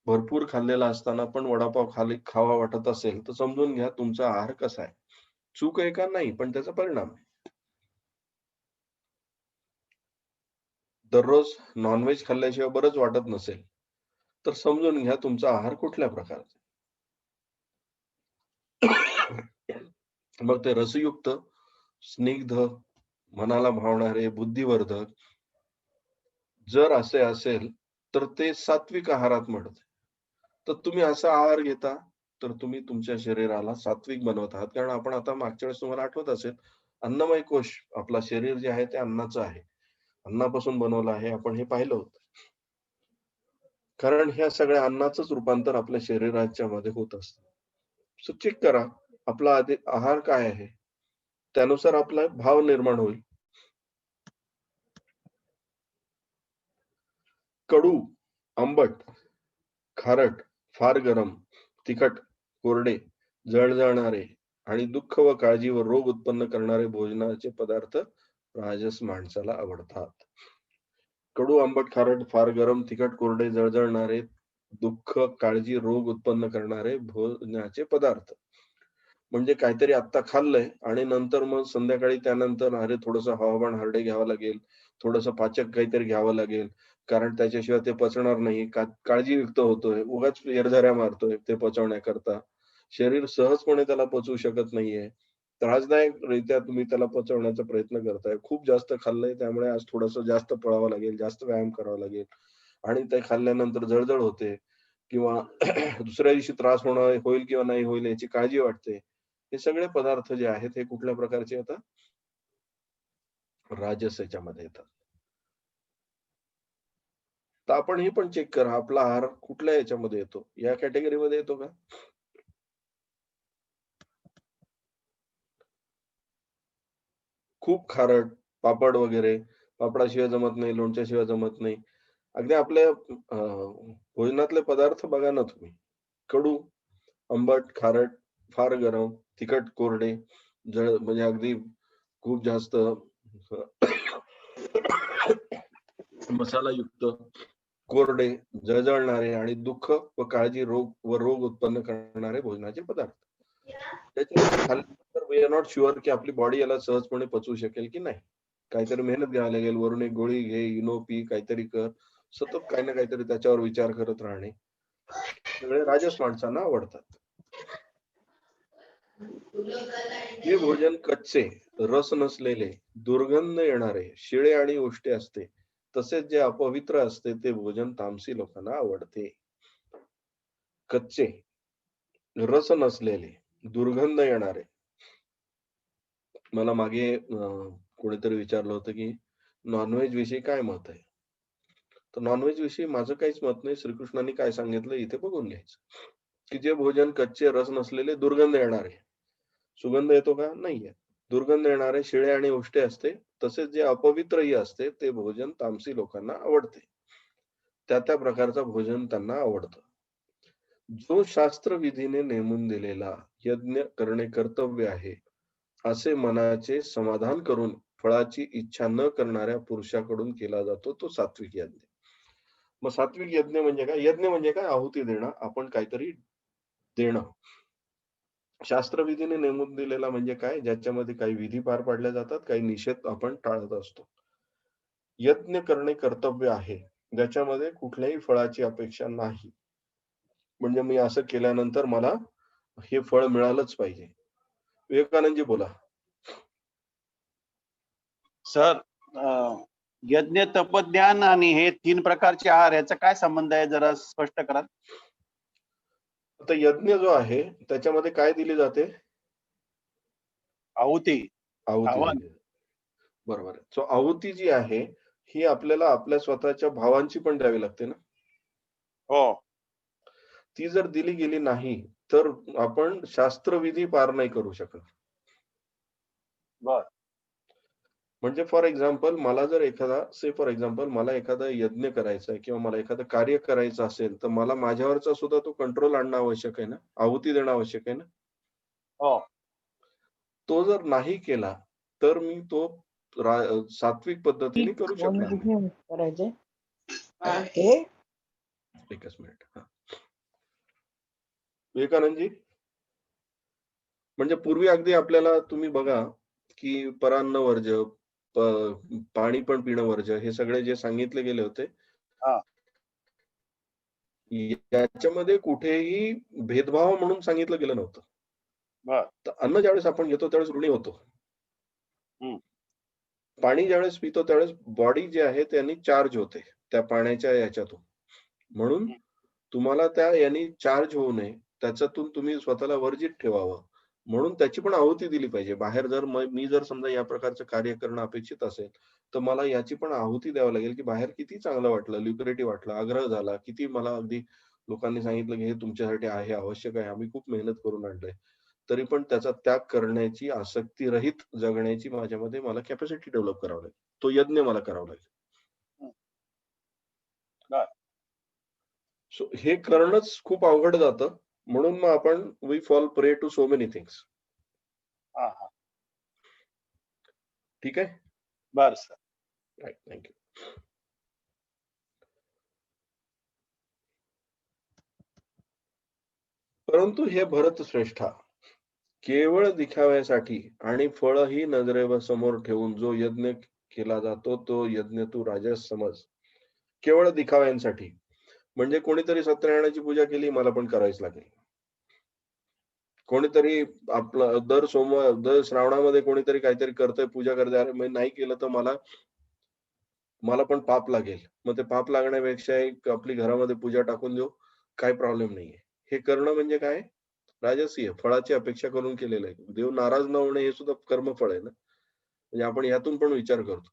भरपूर खाल्लेला असताना पण वडापाव खावा वाटत असेल, तर समजून घ्या तुमचा आहार कसा आहे. चूक आहे का? नाही, पण त्याचा परिणाम आहे. दररोज नॉनव्हेज खाल्ल्याशिवाय बरंच वाटत नसेल, तर समजून घ्या तुमचा आहार कुठल्या प्रकारचा आहे. मग ते रसयुक्त, स्निग्ध, मनाला भावणारे, बुद्धिवर्धक जर असे असेल, तर ते सात्विक आहारात म्हणत. तर तुम्ही असा आहार घेता, तर तुम्ही तुमच्या शरीराला सात्विक बनवत आहात. कारण आपण आता मागच्या वेळेस तुम्हाला आठवत असेल, अन्नमय कोश आपला शरीर जे आहे ते अन्नाचं आहे. अन्नापासून बनवलं आहे, आपण हे पाहिलं होतं. कारण ह्या सगळ्या अन्नाचंच रूपांतर आपल्या शरीराच्या मध्ये होत असतं. सो चेक करा, आपला आधी आहार काय आहे? त्यानुसार आपला भाव निर्माण होईल. कडू, आंबट, खारट, फार गरम, तिखट, कोरडे, जळजळणारे आणि दुःख व काळजी व रोग उत्पन्न करणारे भोजनाचे पदार्थ राजस माणसाला आवडतात. कडू, आंबट, खारट, फार गरम, तिखट, कोरडे, जळजळणारे, दुःख, काळजी, रोग उत्पन्न करणारे भोजनाचे पदार्थ. म्हणजे काहीतरी आत्ता खाल्लंय आणि नंतर मग संध्याकाळी त्यानंतर अरे थोडंसं हवाबाण हार्डे घ्यावं लागेल, थोडंसं पाचक काहीतरी घ्यावं लागेल, कारण त्याच्याशिवाय ते पचणार नाही. काळजीयुक्त होतोय, उगाच येरझाऱ्या मारतोय ते पचवण्याकरता. शरीर सहजपणे त्याला पचवू शकत नाहीये. त्रासदायकरित्या तुम्ही त्याला पचवण्याचा प्रयत्न करताय. खूप जास्त खाल्लंय त्यामुळे आज थोडंसं जास्त पळावं लागेल, जास्त व्यायाम करावा लागेल आणि ते खाल्ल्यानंतर जळजळ होते किंवा दुसऱ्या दिवशी त्रास होईल किंवा नाही होईल याची काळजी वाटते. हे सगळे पदार्थ जे आहेत हे कुठल्या प्रकारचे येतात? राजस याच्यामध्ये येतात. तर आपण हे पण चेक करा, आपला आहार कुठल्या याच्यामध्ये येतो? या कॅटेगरीमध्ये येतो का? खूप खारट, पापड वगैरे, पापडाशिवाय जमत नाही, लोणच्याशिवाय जमत नाही. अगदी आपल्या भोजनातले पदार्थ बघा ना तुम्ही. कडू, आंबट, खारट, फार गरम, तिखट, कोरडे, म्हणजे अगदी खूप जास्त मसालायुक्त, कोरडे, जळजळणारे आणि दुःख व काळजी रोग उत्पन्न करणारे भोजनाचे पदार्थ. त्याच्यानंतर खाल्ल्यानंतर वी आर नॉट शुअर की आपली बॉडी याला सहजपणे पचवू शकेल की नाही. काहीतरी मेहनत घ्यावी लागेल, वरून एक गोळी घे, इनो पी, काहीतरी कर. सतत काही ना काहीतरी त्याच्यावर विचार करत राहणे. सगळे राजस माणसांना आवडतात. जे भोजन कच्चे, रस नसलेले, दुर्गंध येणारे, शिळे आणि उष्टे असते, तसेच जे अपवित्र असते ते भोजन तामसी लोकांना आवडते. कच्चे, रस नसलेले, दुर्गंध येणारे. मला मागे कोणीतरी विचारलं होतं की नॉनव्हेज विषयी काय मत आहे? तर नॉनव्हेज विषयी माझं काहीच मत नाही. श्रीकृष्णांनी काय सांगितलं इथे बघून घ्यायचं. की जे भोजन कच्चे, रस नसलेले, दुर्गंध येणारे. सुगंध येतो का? नाही येत. दुर्गंध येणारे, शिळे आणि उष्टे असते. तसेच जे अपवित्रही असते ते भोजन तामसी लोकांना आवडते. त्या प्रकारचं भोजन त्यांना आवडतं. जो शास्त्रविधीने नेमून दिलेला यज्ञ करणे कर्तव्य आहे, असे मनाचे समाधान करून फळाची इच्छा न करणाऱ्या पुरुषाकडून केला जातो तो सात्विक यज्ञ. मग सात्विक यज्ञ म्हणजे काय? यज्ञ म्हणजे काय? आहुती देणं, आपण काहीतरी देणं. शास्त्रविधीने नेमून दिलेला म्हणजे काय? ज्याच्यामध्ये काही विधी पार पाडल्या जातात, काही निषेध आपण टाळत असतो. यज्ञ करणे कर्तव्य आहे, ज्याच्यामध्ये कुठल्याही फळाची अपेक्षा नाही. म्हणजे मी असं केल्यानंतर मला हे फळ मिळालंच पाहिजे. विवेकानंदजी बोला. सर, यज्ञ, तपज्ञान आणि हे 3 प्रकारचे आहार याचा काय संबंध आहे जरा स्पष्ट कराल? आता यज्ञ जो आहे त्याच्यामध्ये काय दिली जाते? आहुती. आहुती आव्हान. दिली जाते. बरोबर आहे. सो आहुती जी आहे ही आपल्याला आपल्या स्वतःच्या भावांची पण द्यावी लागते ना. हो. ती जर दिली गेली नाही तर आपण शास्त्रविधी पार नाही करू शकत. बर. म्हणजे फॉर एक्झाम्पल मला जर मला एखादा यज्ञ करायचा आहे किंवा मला एखादं कार्य करायचं असेल तर मला माझ्यावरचा सुद्धा तो कंट्रोल आणणं आवश्यक आहे ना, आहुती देणं आवश्यक आहे ना. हो. तो जर नाही केला तर मी तो सात्विक पद्धतीने करू शकणार नाही. करायचे आहे. एकच मिनिट. विवेकानंदजी, म्हणजे पूर्वी अगदी आपल्याला तुम्ही बघा की परान्न वर्ज्य, पाणी पण पिणं वर्ज्य, हे सगळे जे सांगितले गेले होते हा. याच्यामध्ये कुठेही भेदभाव म्हणून सांगितलं गेलं नव्हतं. बर. तर अन्न ज्यावेळेस आपण घेतो त्यावेळेस ऋणी होतो. हम्म. पाणी ज्यावेळेस पितो त्यावेळेस बॉडी जी आहे त्यांनी चार्ज होते त्या पाण्याच्या याच्यातून. म्हणून तुम्हाला त्या यांनी चार्ज होऊ नये त्याच्यातून तुम्ही स्वतःला वर्जित ठेवावं. म्हणून त्याची पण आहुती दिली पाहिजे. बाहेर जर मी जर समजा या प्रकारचं कार्य करणं अपेक्षित असेल तर मला याची पण आहुती द्यावी लागेल की बाहेर किती चांगलं वाटलं, ल्युक्रेटिव्ह वाटलं, आग्रह झाला, किती मला अगदी लोकांनी सांगितलं की हे तुमच्यासाठी आहे, आवश्यक आहे, आम्ही खूप मेहनत करून आणलंय. तरी पण त्याचा त्याग करण्याची, आसक्तीरहित जगण्याची माझ्यामध्ये मला कॅपॅसिटी डेव्हलप करावी लागेल. तो यज्ञ मला करावा लागेल. सो हे करणंच खूप अवघड जातं. म्हणून मग आपण we fall prey to so many things. ठीक आहे. बर सर. राईट. थँक्यू. परंतु हे भरत श्रेष्ठा, केवळ दिखाव्यासाठी आणि फळही नजरेसमोर ठेवून जो यज्ञ केला जातो तो यज्ञ तू राजस समज. केवळ दिखाव्यांसाठी म्हणजे कोणीतरी सत्यनारायणाची पूजा केली, मला पण करावीच लागेल. कोणीतरी आपलं दर श्रावणामध्ये कोणीतरी काहीतरी करतंय, पूजा करतंय, अरे मी नाही केलं तर मला पण पाप लागेल. मग ते पाप लागण्यापेक्षा एक आपली घरामध्ये पूजा टाकून देऊ, काही प्रॉब्लेम नाहीये. हे करणं म्हणजे काय? राजसीय फळाची अपेक्षा करून केलेलं आहे. देव नाराज न होणे हे सुद्धा कर्मफळ आहे ना. म्हणजे आपण यातून पण विचार करतो.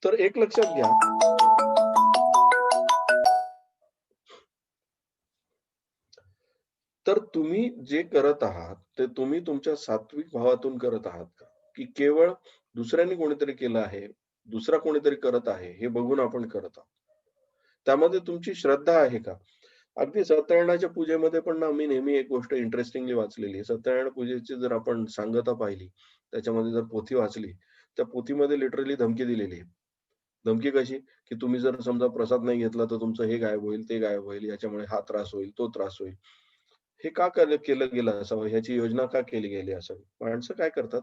तर एक लक्षात घ्या, तर तुम्ही जे करत आहात ते तुम्ही तुमच्या सात्विक भावातून करत आहात का? की केवळ दुसऱ्यांनी कोणीतरी केलं आहे, दुसरा कोणीतरी करत आहे हे बघून आपण करत आहोत. त्यामध्ये तुमची श्रद्धा आहे का? अगदी सत्यनारायणाच्या पूजेमध्ये पण ना मी नेहमी एक गोष्ट इंटरेस्टिंगली वाचलेली आहे. सत्यनारायण पूजेची जर आपण सांगता पाहिली, त्याच्यामध्ये जर पोथी वाचली, त्या पोथीमध्ये लिटरली धमकी दिलेली आहे. धमकी कशी? की तुम्ही जर समजा प्रसाद नाही घेतला तर तुमचं हे गायब होईल, ते गायब होईल, याच्यामुळे हा त्रास होईल, तो त्रास होईल. हे का केलं गेलं असावं? ह्याची योजना का केली गेली असावी? माणसं काय करतात,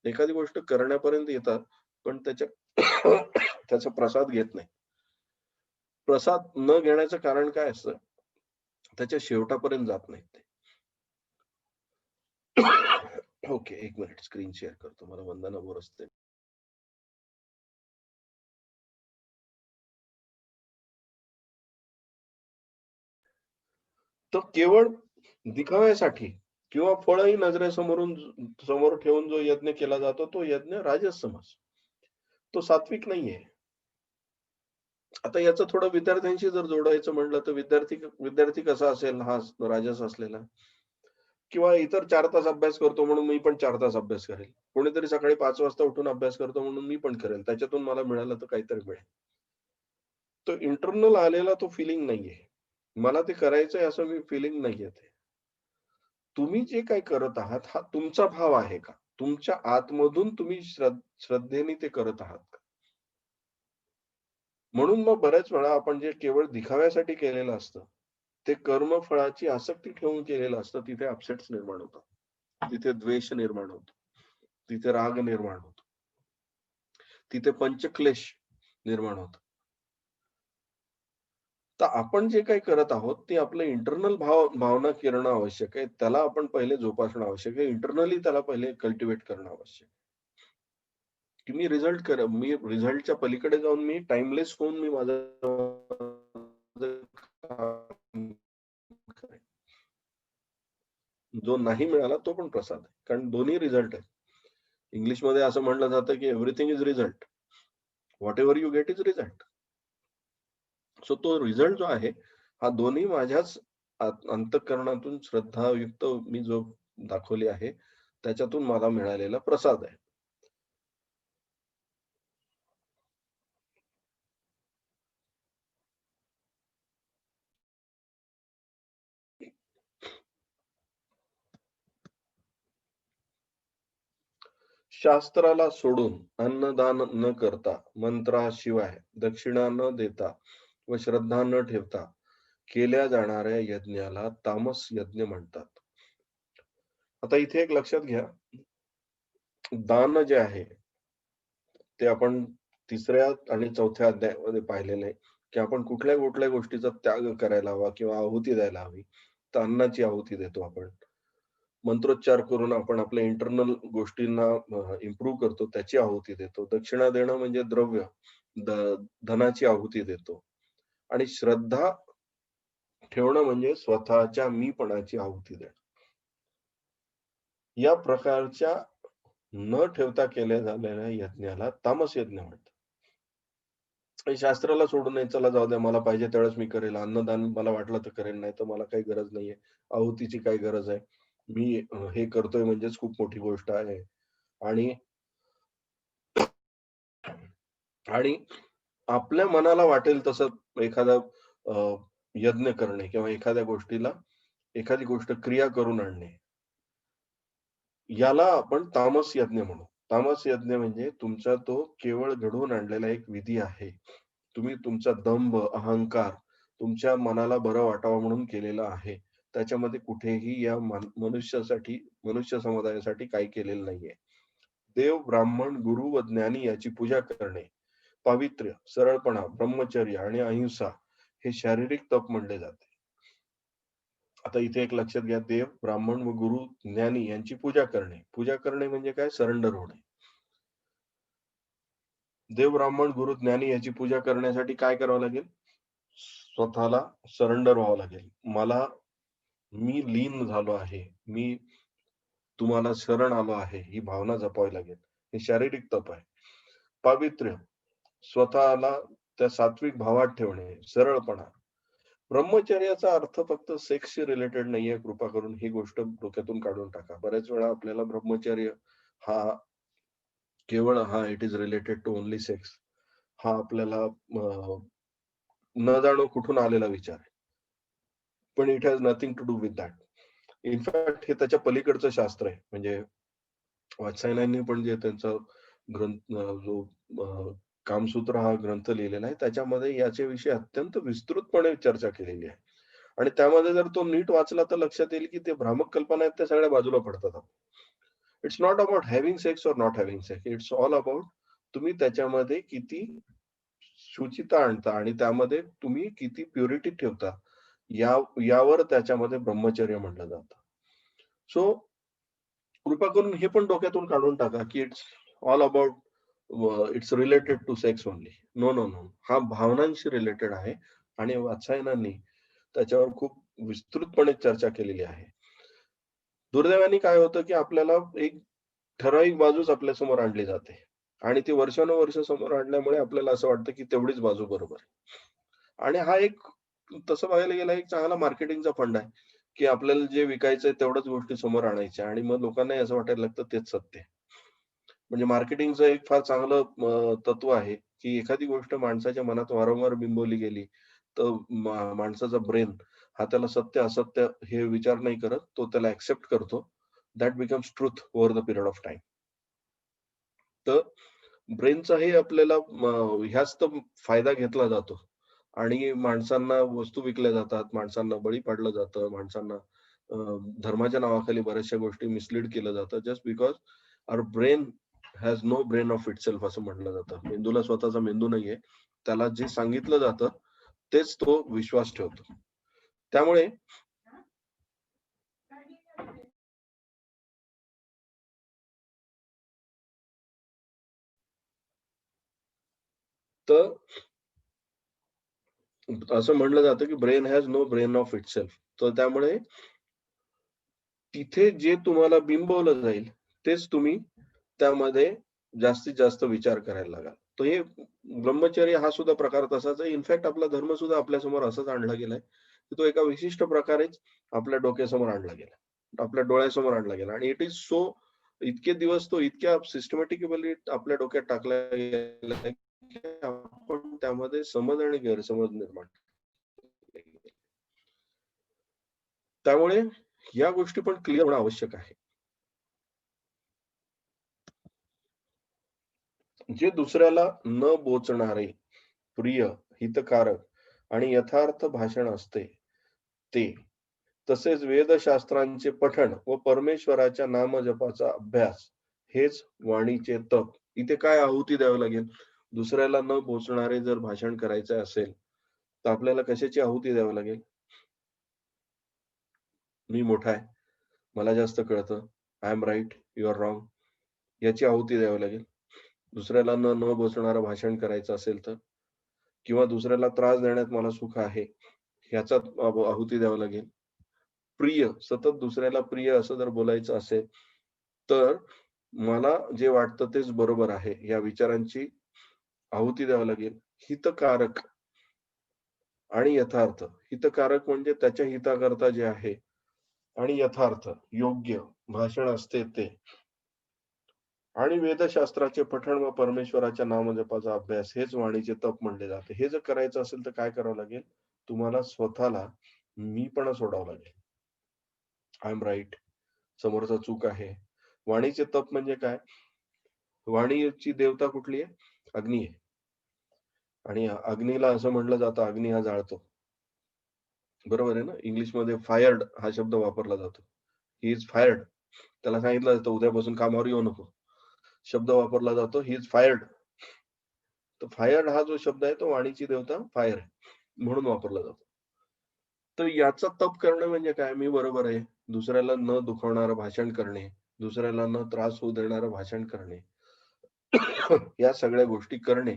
एखादी गोष्ट करण्यापर्यंत येतात, पण त्याचा प्रसाद घेत नाही. प्रसाद न घेण्याचं कारण काय असतं? त्याच्या शेवटापर्यंत जात नाहीत ते. ओके, 1 मिनिट स्क्रीन शेअर करतो. मला वंदना बोरसते. तर केवळ दिखाव्यासाठी किंवा फळही समोर ठेवून जो यज्ञ केला जातो, तो यज्ञ राजस समज. तो सात्विक नाहीये. आता याचं थोडं विद्यार्थ्यांशी जर जोडायचं म्हटलं, तर विद्यार्थी कसा असेल हा राजस असलेला? किंवा इतर 4 तास अभ्यास करतो म्हणून मी पण 4 तास अभ्यास करेल. कोणीतरी सकाळी 5 वाजता उठून अभ्यास करतो म्हणून मी पण करेल. त्याच्यातून मला मिळालं तर काहीतरी मिळेल. तो इंटरनल आलेला तो फिलिंग नाहीये. मला ते करायचंय असं मी फिलिंग नाहीये ते. तुम्ही जे काही करत आहात, हा तुमचा भाव आहे का? तुमच्या आतमधून तुम्ही श्रद्धेने ते करत आहात का? म्हणून मग बऱ्याच वेळा आपण जे केवळ दिखाव्यासाठी केलेलं असतं, ते कर्मफळाची आसक्ती ठेवून केलेलं असतं, तिथे अपसेट्स निर्माण होतात. तिथे द्वेष निर्माण होतो. तिथे राग निर्माण होतो. तिथे पंचक्लेश निर्माण होतो. तर आपण जे काही करत आहोत, ते आपलं इंटरनल भावना किरणं आवश्यक आहे. त्याला आपण पहिले जोपासणं आवश्यक आहे. इंटरनली त्याला पहिले कल्टिव्हेट करणं आवश्यक आहे. की मी रिझल्टच्या पलीकडे जाऊन मी टाईमलेस होऊन मी माझं काम करेन. जो नाही मिळाला तो पण प्रसाद आहे. कारण दोन्ही रिझल्ट आहेत. इंग्लिशमध्ये असं म्हटलं जातं की everything is result. Whatever you get is result. So तो रिझल्ट जो आहे, हा दोन्ही माझ्याच अंतःकरणातून श्रद्धायुक्त मी जो दाखवली आहे, त्याच्यातून मला मिळालेला प्रसाद आहे. शास्त्राला सोडून अन्नदान न करता, मंत्राशिवाय दक्षिणा न देता व श्रद्धा न ठेवता केल्या जाणाऱ्या यज्ञाला तामस यज्ञ म्हणतात. आता इथे एक लक्षात घ्या, दान जे आहे ते आपण 3ऱ्या आणि 4थ्या अध्यायामध्ये पाहिलेलं आहे, की आपण कुठल्या गोष्टीचा त्याग करायला हवा किंवा आहुती द्यायला हवी. तर अन्नाची आहुती देतो आपण. मंत्रोच्चार करून आपण आपल्या इंटरनल गोष्टींना इम्प्रूव्ह करतो, त्याची आहुती देतो. दक्षिणा देणं म्हणजे द्रव्य, धनाची आहुती देतो. आणि श्रद्धा ठेवणं म्हणजे स्वतःच्या मीपणाची आहुती देणं. या प्रकारच्या न ठेवता केल्या झालेल्या यज्ञाला तामस यज्ञ म्हणतात. शास्त्राला सोडून नाही, चला जाऊ द्या, मला पाहिजे त्यावेळेस मी करेल. अन्नदान मला वाटलं तर करेल, नाही तर मला काही गरज नाहीये. आहुतीची काय गरज आहे? मी हे करतोय म्हणजेच खूप मोठी गोष्ट आहे. आणि आणि आपल्या मनाला वाटेल तसं एखादा यज्ञ करणे किंवा एखादी गोष्ट क्रिया करून आणणे. याला आपण तामस यज्ञ म्हणू. तामस यज्ञ म्हणजे तुमचा तो केवळ घडवून आणलेला एक विधी आहे. तुम्ही तुमचा दंभ, अहंकार, तुमच्या मनाला बरं वाटावं म्हणून केलेला आहे. त्याच्यामध्ये कुठेही या मनुष्य समुदायासाठी काही केलेलं नाहीये. देव, ब्राह्मण, गुरु व ज्ञानी याची पूजा करणे, पावित्र्य, सरळपणा, ब्रह्मचर्य आणि अहिंसा हे शारीरिक तप म्हणले जाते. आता इथे एक लक्षात घ्या, देव, ब्राह्मण व गुरु, ज्ञानी यांची पूजा करणे. पूजा करणे म्हणजे काय? सरेंडर होणे. देव, ब्राह्मण, गुरु, ज्ञानी याची पूजा करण्यासाठी काय करावं लागेल? स्वतःला सरेंडर व्हावं लागेल. मी लीन झालो आहे. मी तुम्हाला शरण आलो आहे. ही भावना जपावी लागेल. हे शारीरिक तप आहे. पावित्र्य, स्वतःला त्या सात्विक भावात ठेवणे, सरळपणा. ब्रह्मचर्याचा अर्थ फक्त सेक्सशी रिलेटेड नाहीये. कृपा करून ही गोष्ट डोक्यातून काढून टाका. बऱ्याच वेळा आपल्याला ब्रह्मचर्य it is related to only sex, हा आपल्याला न जाणो कुठून आलेला विचार आहे. पण it has nothing to do with that. In fact हे त्याच्या पलीकडचं शास्त्र आहे. म्हणजे वात्सायनांनी पण जे त्यांचा ग्रंथ जो कामसूत्र हा ग्रंथ लिहिलेला आहे त्याच्यामध्ये याच्या विषयी अत्यंत विस्तृतपणे चर्चा केलेली आहे. आणि त्यामध्ये जर तो नीट वाचला तर लक्षात येईल की ते भ्रामक कल्पना आहेत त्या सगळ्या बाजूला पडतात. It's not about having sex or not having sex. It's all about तुम्ही त्याच्यामध्ये किती शुचिता आणता आणि त्यामध्ये तुम्ही किती प्युरिटी ठेवता यावर त्याच्यामध्ये ब्रह्मचर्य म्हटलं जातं. सो कृपा करून हे पण डोक्यातून काढून टाका की it's all about it's related to sex only. No no no. हा भावनांशी रिलेटेड आहे आणि वात्सायनांनी त्याच्यावर खूप विस्तृतपणे चर्चा केलेली आहे. दुर्दैवाने काय होतं की आपल्याला एक ठराविक बाजूच आपल्या समोर आणली जाते आणि ती वर्षानुवर्ष समोर आणल्यामुळे आपल्याला असं वाटतं की तेवढीच बाजू बरोबर आहे. आणि हा एक तसं बघायला गेला एक चांगला मार्केटिंगचा फंड आहे की आपल्याला जे विकायचंय तेवढ्याच गोष्टी समोर आणायच्या आणि मग लोकांनाही असं वाटायला लागतं तेच सत्य आहे. म्हणजे मार्केटिंगचं एक फार चांगलं तत्व आहे की एखादी गोष्ट माणसाच्या मनात वारंवार बिंबवली गेली तर माणसाचा ब्रेन हा त्याला सत्य असत्य हे विचार नाही करत, तो त्याला ऍक्सेप्ट करतो. That becomes truth over the period of time. तर ब्रेनचाही आपल्याला ह्याच तर फायदा घेतला जातो आणि माणसांना वस्तू विकल्या जातात, माणसांना बळी पाडलं जातं, माणसांना धर्माच्या नावाखाली बऱ्याचशा गोष्टी मिसलीड केलं जातं just because our brain has no brain of itself असं म्हटलं जातं. मेंदूला स्वतःचा मेंदू नाहीये. त्याला जे सांगितलं जातं तेच तो विश्वास ठेवतो. त्यामुळे तर असं म्हणलं जातं की brain has no brain of itself. तर त्यामुळे तिथे जे तुम्हाला बिंबवलं जाईल तेच तुम्ही त्यामध्ये जास्तीत जास्त विचार करायला लागाल. तर हे ब्रह्मचर्य हा सुद्धा प्रकार तसाच आहे. इनफॅक्ट आपला धर्म सुद्धा आपल्यासमोर असाच आणला गेलाय की तो एका विशिष्ट प्रकारेच आपल्या डोक्यासमोर आणला गेला, आपल्या डोळ्यासमोर आणला गेला आणि इट इज सो इतके दिवस तो इतक्या सिस्टमॅटिकली आपल्या डोक्यात टाकला गेला की आपण त्यामध्ये समज आणि गैरसमज निर्माण केले. त्यामुळे या गोष्टी पण क्लिअर होणं आवश्यक आहे. जे दुसऱ्याला न बोचणारे, प्रिय, हितकारक आणि यथार्थ भाषण असते ते, तसेच वेदशास्त्रांचे पठण व परमेश्वराच्या नामजपाचा अभ्यास हेच वाणीचे तप. इथे काय आहुती द्यावी लागेल? दुसऱ्याला न बोचणारे जर भाषण करायचे असेल तर आपल्याला कशाची आहुती द्यावी लागेल? मी मोठा आहे, मला जास्त कळतं, I am right, you are wrong, याची आहुती द्यावी लागेल. दुसऱ्याला न बोचणारं भाषण करायचं असेल तर, किंवा दुसऱ्याला त्रास देण्यात मला सुख आहे ह्याचा आहुती द्यावं लागेल. प्रिय, सतत दुसऱ्याला प्रिय असं जर बोलायचं असेल तर मला जे वाटतं तेच बरोबर आहे या विचारांची आहुती द्यावं लागेल. हितकारक आणि यथार्थ. हितकारक म्हणजे त्याच्या हिताकरता जे आहे आणि यथार्थ योग्य भाषण असते ते. आणि वेदशास्त्राचे पठण व परमेश्वराच्या नामजपाचा अभ्यास हेच वाणीचे तप म्हणले जाते. हे जर करायचं असेल तर काय करावं लागेल? तुम्हाला स्वतःला मीपणा सोडावं लागेल. आय एम राईट, समोरचा चूक आहे. वाणीचे तप म्हणजे काय? वाणीची देवता कुठली आहे? अग्नी आहे. आणि अग्नीला असं म्हटलं जातं अग्नी हा जाळतो. बरोबर आहे ना? इंग्लिशमध्ये फायर्ड हा शब्द वापरला जातो. He is fired. त्याला सांगितलं जातं उद्यापासून कामावर येऊ नको. शब्द वापरला जातो ही इज फायर्ड. तर फायर हा जो शब्द आहे तो वाणीची देवता फायर आहे म्हणून वापरला जातो. तर याचा तप करणं म्हणजे काय? मी बरोबर आहे, दुसऱ्याला न दुखवणारं भाषण करणे, दुसऱ्याला न त्रास होऊ देणारं भाषण करणे, या सगळ्या गोष्टी करणे.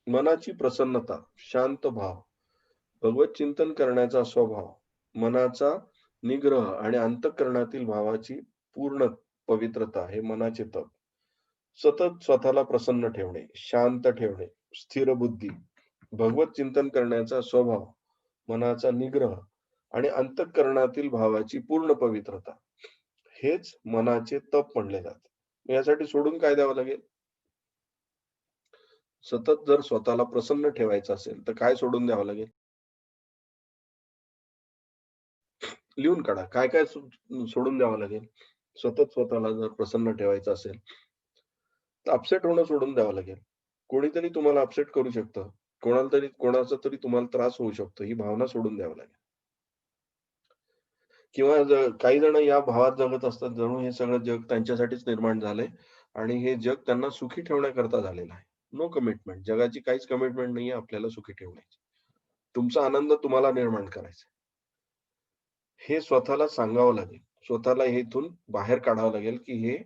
मनाची प्रसन्नता, शांत भाव, भगवत चिंतन करण्याचा स्वभाव, मनाचा निग्रह आणि अंतःकरणातील भावाची पूर्ण पवित्रता हे मनाचे तप. सतत स्वतःला प्रसन्न ठेवणे, शांत ठेवणे, स्थिर बुद्धी, भगवत चिंतन करण्याचा स्वभाव, मनाचा निग्रह आणि अंतःकरणातील भावाची पूर्ण पवित्रता, हेच मनाचे तप म्हणले जाते. यासाठी सोडून काय द्यावं लागेल? सतत जर स्वतःला प्रसन्न ठेवायचं असेल तर काय सोडून द्यावं लागेल? लिहून काढा. काय काय सोडून द्यावं लागेल? सतत स्वतःला जर प्रसन्न ठेवायचं असेल तर अपसेट होणं सोडून द्यावं लागेल. कोणीतरी तुम्हाला अपसेट करू शकतं. कोणाचा तरी तुम्हाला त्रास होऊ शकतो. ही भावना सोडून द्यावी लागेल. किंवा काही जण या भावात जगत असतात, जणू हे सगळं जग त्यांच्यासाठीच निर्माण झालंय आणि हे जग त्यांना सुखी ठेवण्याकरता झालेलं आहे. No commitment. जगाची काहीच कमिटमेंट नाहीये आपल्याला सुखी ठेवण्याची. तुमचा आनंद तुम्हाला निर्माण करायचा. हे स्वतःला सांगावं लागेल. स्वतःला इथून बाहेर काढावं लागेल, की हे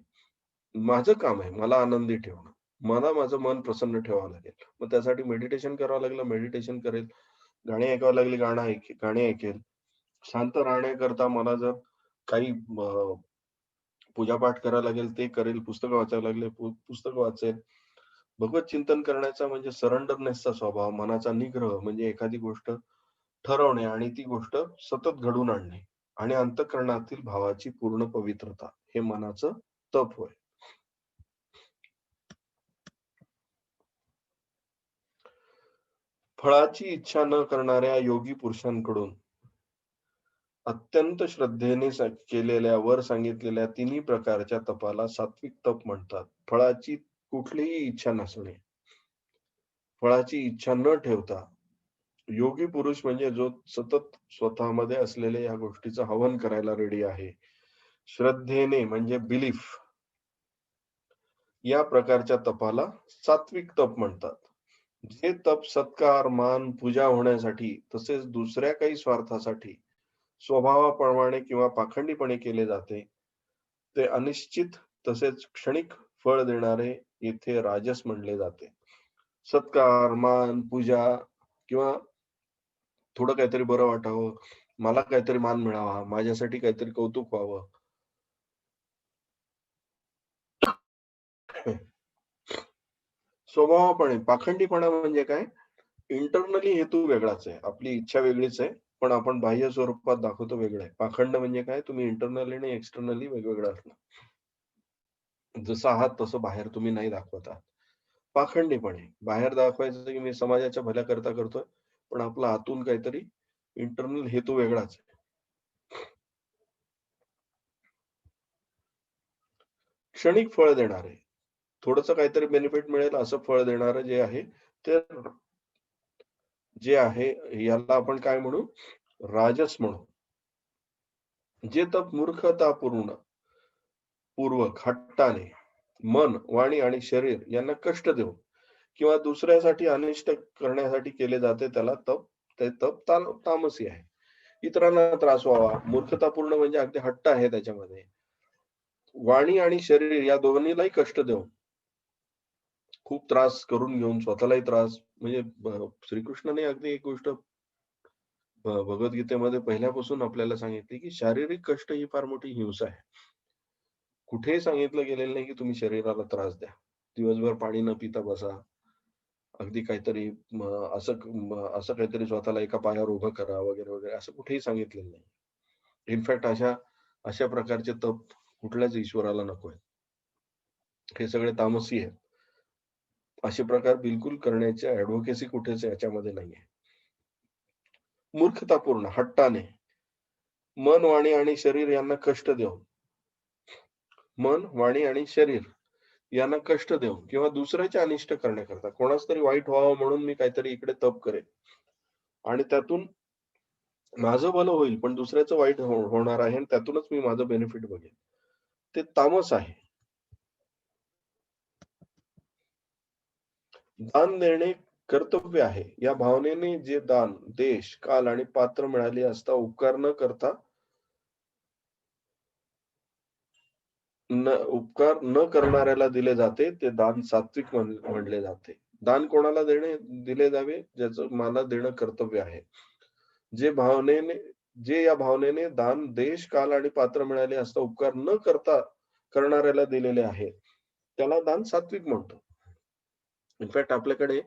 माझं काम आहे. मला आनंदी ठेवणं. मला माझं मन प्रसन्न ठेवावं लागेल. मग त्यासाठी मेडिटेशन करावं लागलं, मेडिटेशन करेल. गाणी ऐकावी लागली, गाणी ऐकेल. शांत राहण्याकरता मला जर काही पूजापाठ करायला लागेल ते करेल, पुस्तकं वाचायला लागले पुस्तकं वाचेल. भगवत चिंतन करण्याचा म्हणजे सरेंडरनेसचा स्वभाव, मनाचा निग्रह म्हणजे एखादी गोष्ट ठरवणे आणि ती गोष्ट सतत घडवून आणणे आणि अंतःकरणातील भावाची पूर्ण पवित्रता, हे मनाचं तप होय. फळाची इच्छा न करणाऱ्या योगी पुरुषांकडून अत्यंत श्रद्धेने केलेल्या वर सांगितलेल्या तिन्ही प्रकारच्या तपाला सात्विक तप म्हणतात. फळाची कुठलीही इच्छा नसणे, फळाची इच्छा न ठेवता योगी पुरुष म्हणजे जो सतत स्वतःमध्ये असलेल्या या गोष्टीचं हवन करायला रेडी आहे. श्रद्धेने म्हणजे बिलीफ, या प्रकारच्या तपाला सात्विक तप म्हणतात. जे तप सत्कार, मान, पूजा होण्यासाठी तसेच दुसऱ्या काही स्वार्थासाठी स्वभावाप्रमाणे किंवा पाखंडीपणे केले जाते, ते अनिश्चित तसेच क्षणिक फळ देणारे येथे राजस म्हणले जाते. सत्कार, मान, पूजा किंवा थोडं काहीतरी बरं वाटावं, मला काहीतरी मान मिळावा, माझ्यासाठी काहीतरी कौतुक व्हावं, स्वभावापणे पाखंडीपणा म्हणजे काय? इंटरनली हेतू वेगळाच आहे. आपली इच्छा वेगळीच आहे, पण आपण बाह्य स्वरूपात दाखवतो वेगळं आहे. पाखंड म्हणजे काय? तुम्ही इंटरनली आणि एक्सटर्नली वेगवेगळं असणं. जसं आहात तसं बाहेर तुम्ही नाही दाखवत आहात. पाखंडीपणे बाहेर दाखवायचं की मी समाजाच्या भल्याकरता करतोय, पण आपला आतून काहीतरी इंटरनल हेतू वेगळाच आहे. क्षणिक फळ देणारे, थोडंसं काहीतरी बेनिफिट मिळेल असं फळ देणारं जे आहे, ते जे आहे याला आपण काय म्हणू? राजस म्हणू. जे तप पूर्वक हट्टाने मन, वाणी आणि शरीर यांना कष्ट देऊन किंवा दुसऱ्यासाठी अनिष्ट करण्यासाठी केले जाते त्याला ते तप तामसी आहे. इतरांना त्रास व्हावा, मूर्खतापूर्ण म्हणजे अगदी हट्ट आहे त्याच्यामध्ये. वाणी आणि शरीर या दोन्हीलाही कष्ट देऊन, खूप त्रास करून घेऊन स्वतःलाही त्रास, म्हणजे श्रीकृष्णाने अगदी एक गोष्ट भगवद्गीतेमध्ये पहिल्यापासून आपल्याला सांगितली की शारीरिक कष्ट ही फार मोठी हिंसा आहे. कुठेही सांगितलं गेलेलं नाही की तुम्ही शरीराला त्रास द्या, दिवसभर पाणी न पिता बसा, अगदी काहीतरी असं काहीतरी स्वतःला एका पायावर उभं करा वगैरे वगैरे, असं कुठेही सांगितलेलं नाही. इनफॅक्ट अशा प्रकारचे तप कुठल्याच ईश्वराला नको आहे. हे सगळे तामसी आहे. असे प्रकार बिलकुल करण्याची ऍडव्होकेसी कुठेच याच्यामध्ये नाहीये. मूर्खतापूर्ण हट्टाने मन, वाणी आणि शरीर यांना कष्ट देऊन, मन, वाणी आणि शरीर यांना कष्ट देऊन किंवा दुसऱ्याचे अनिष्ट करण्याकरता, कोणाच तरी वाईट व्हावं म्हणून मी काहीतरी इकडे तप करेन आणि त्यातून माझं भलं होईल पण दुसऱ्याचं वाईट होणार आहे आणि त्यातूनच मी माझं बेनिफिट बघेन, ते तामस आहे. दान देणे कर्तव्य आहे या भावनेने जे दान देश, काल आणि पात्र मिळाले असता उपकार न करणाऱ्याला दिले जाते, ते दान सात्विक म्हणले जाते. दान कोणाला दिले जावे? ज्याचं मला देणं कर्तव्य आहे. जे या भावनेने दान देश, काल आणि पात्र मिळाले असता उपकार न करता करणाऱ्याला दिलेले आहे, त्याला दान सात्विक म्हणतो. इनफॅक्ट आपल्याकडे